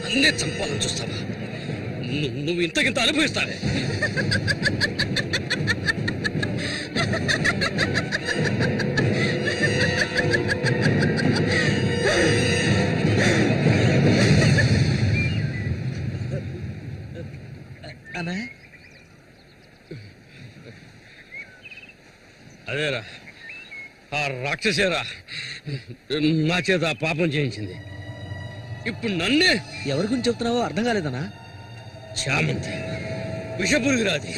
అన్నే చంపాలని చూస్తావా? నువ్వు ఇంతకింత అనుభవిస్తావే. అదేరా, ఆ రాక్షసేరా నా చేత ఆ పాపం చేయించింది. ఇప్పుడు నన్నే. ఎవరి గురించి చెప్తున్నావో అర్థం కాలేదనా? చామంతి విషపురుగురాది,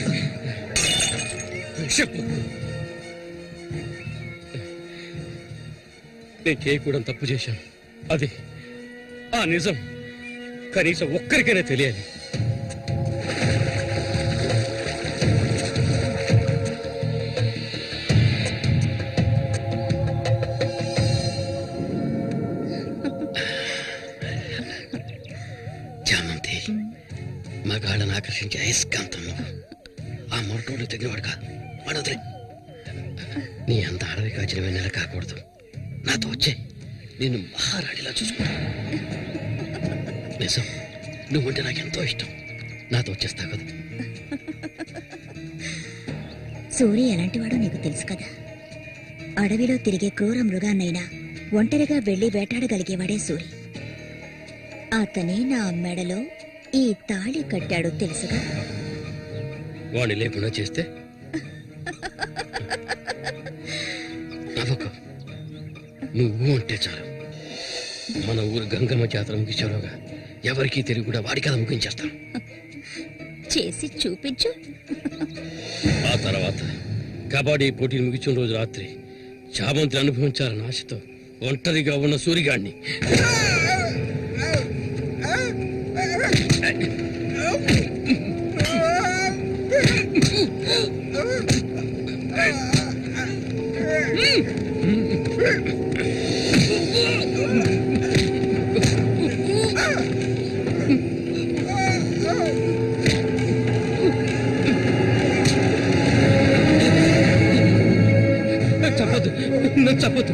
విషపురుగు. నేను చేయకూడదు తప్పు చేశాను. అది ఆ నిజం కనీసం ఒక్కరికైనా తెలియాలి. చామంతి మగాళ్ళని ఆకర్షించే అయస్కాంతం నువ్వు. ఆ మొరటోళ్ళు తెగినవాడు కాదు, వాడొదిలే. నీ అంత అడవి కాచిన వెన్నెల కాకూడదు. నాతో వచ్చే నేను మహారాణిలా చూసుకుంటా. నిజం, నువ్వంటే నాకెంతో ఇష్టం. నాతో వచ్చేస్తా కదా. సూర్య ఎలాంటివాడో నీకు తెలుసు కదా. అడవిలో తిరిగే క్రూర మృగాన్నైనా ఒంటరిగా వెళ్లి వేటాడగలిగేవాడే సూరి. అతనే నా మెడలో ఈ తాళి కట్టాడు తెలుసుగా. వాణ్ణి లేకుండా చేస్తే నవ్వకు. నువ్వు అంటే చాలు. మన ఊరు గంగమ్మ జాతర ముగించేలోగా ఎవరికీ తెలివి కూడా వాడి కథ ముగించేస్తాను. చేసి చూపించు. ఆ తర్వాత కబడ్డీ పోటీలు ముగించిన రోజు రాత్రి చామంతి అనుభవించాలని ఆశతో ఒంటరిగా ఉన్న సూరిగాడిని చంపదు, నన్ను చంపదు.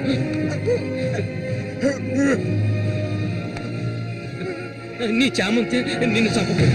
నీ చామంతి నిన్ను చంపదు.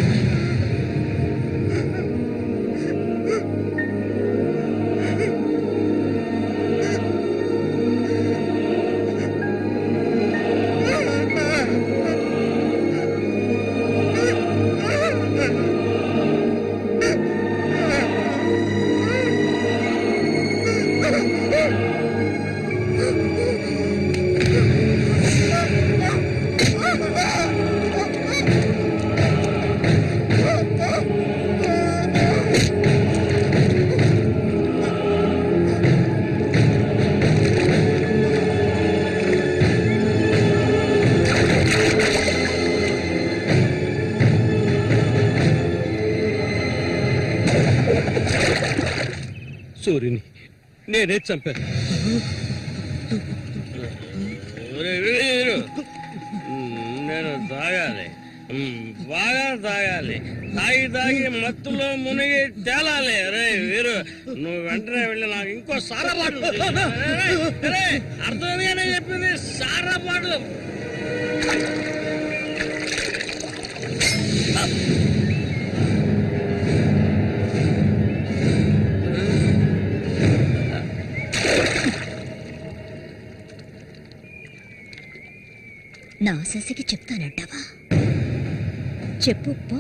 సూర్యుని నేనే చంపాను. నేను తాగాలి, బాగా తాగాలి, తాగి మత్తులో మునిగి తేలాలి. అరే వీరు, నువ్వు వెంటనే వెళ్ళి నాకు ఇంకో సారా బాటలు అర్థమేనే చెప్పింది, సారా బాటలు. నా శశికి చెప్తానంటావా? చెప్పు పో.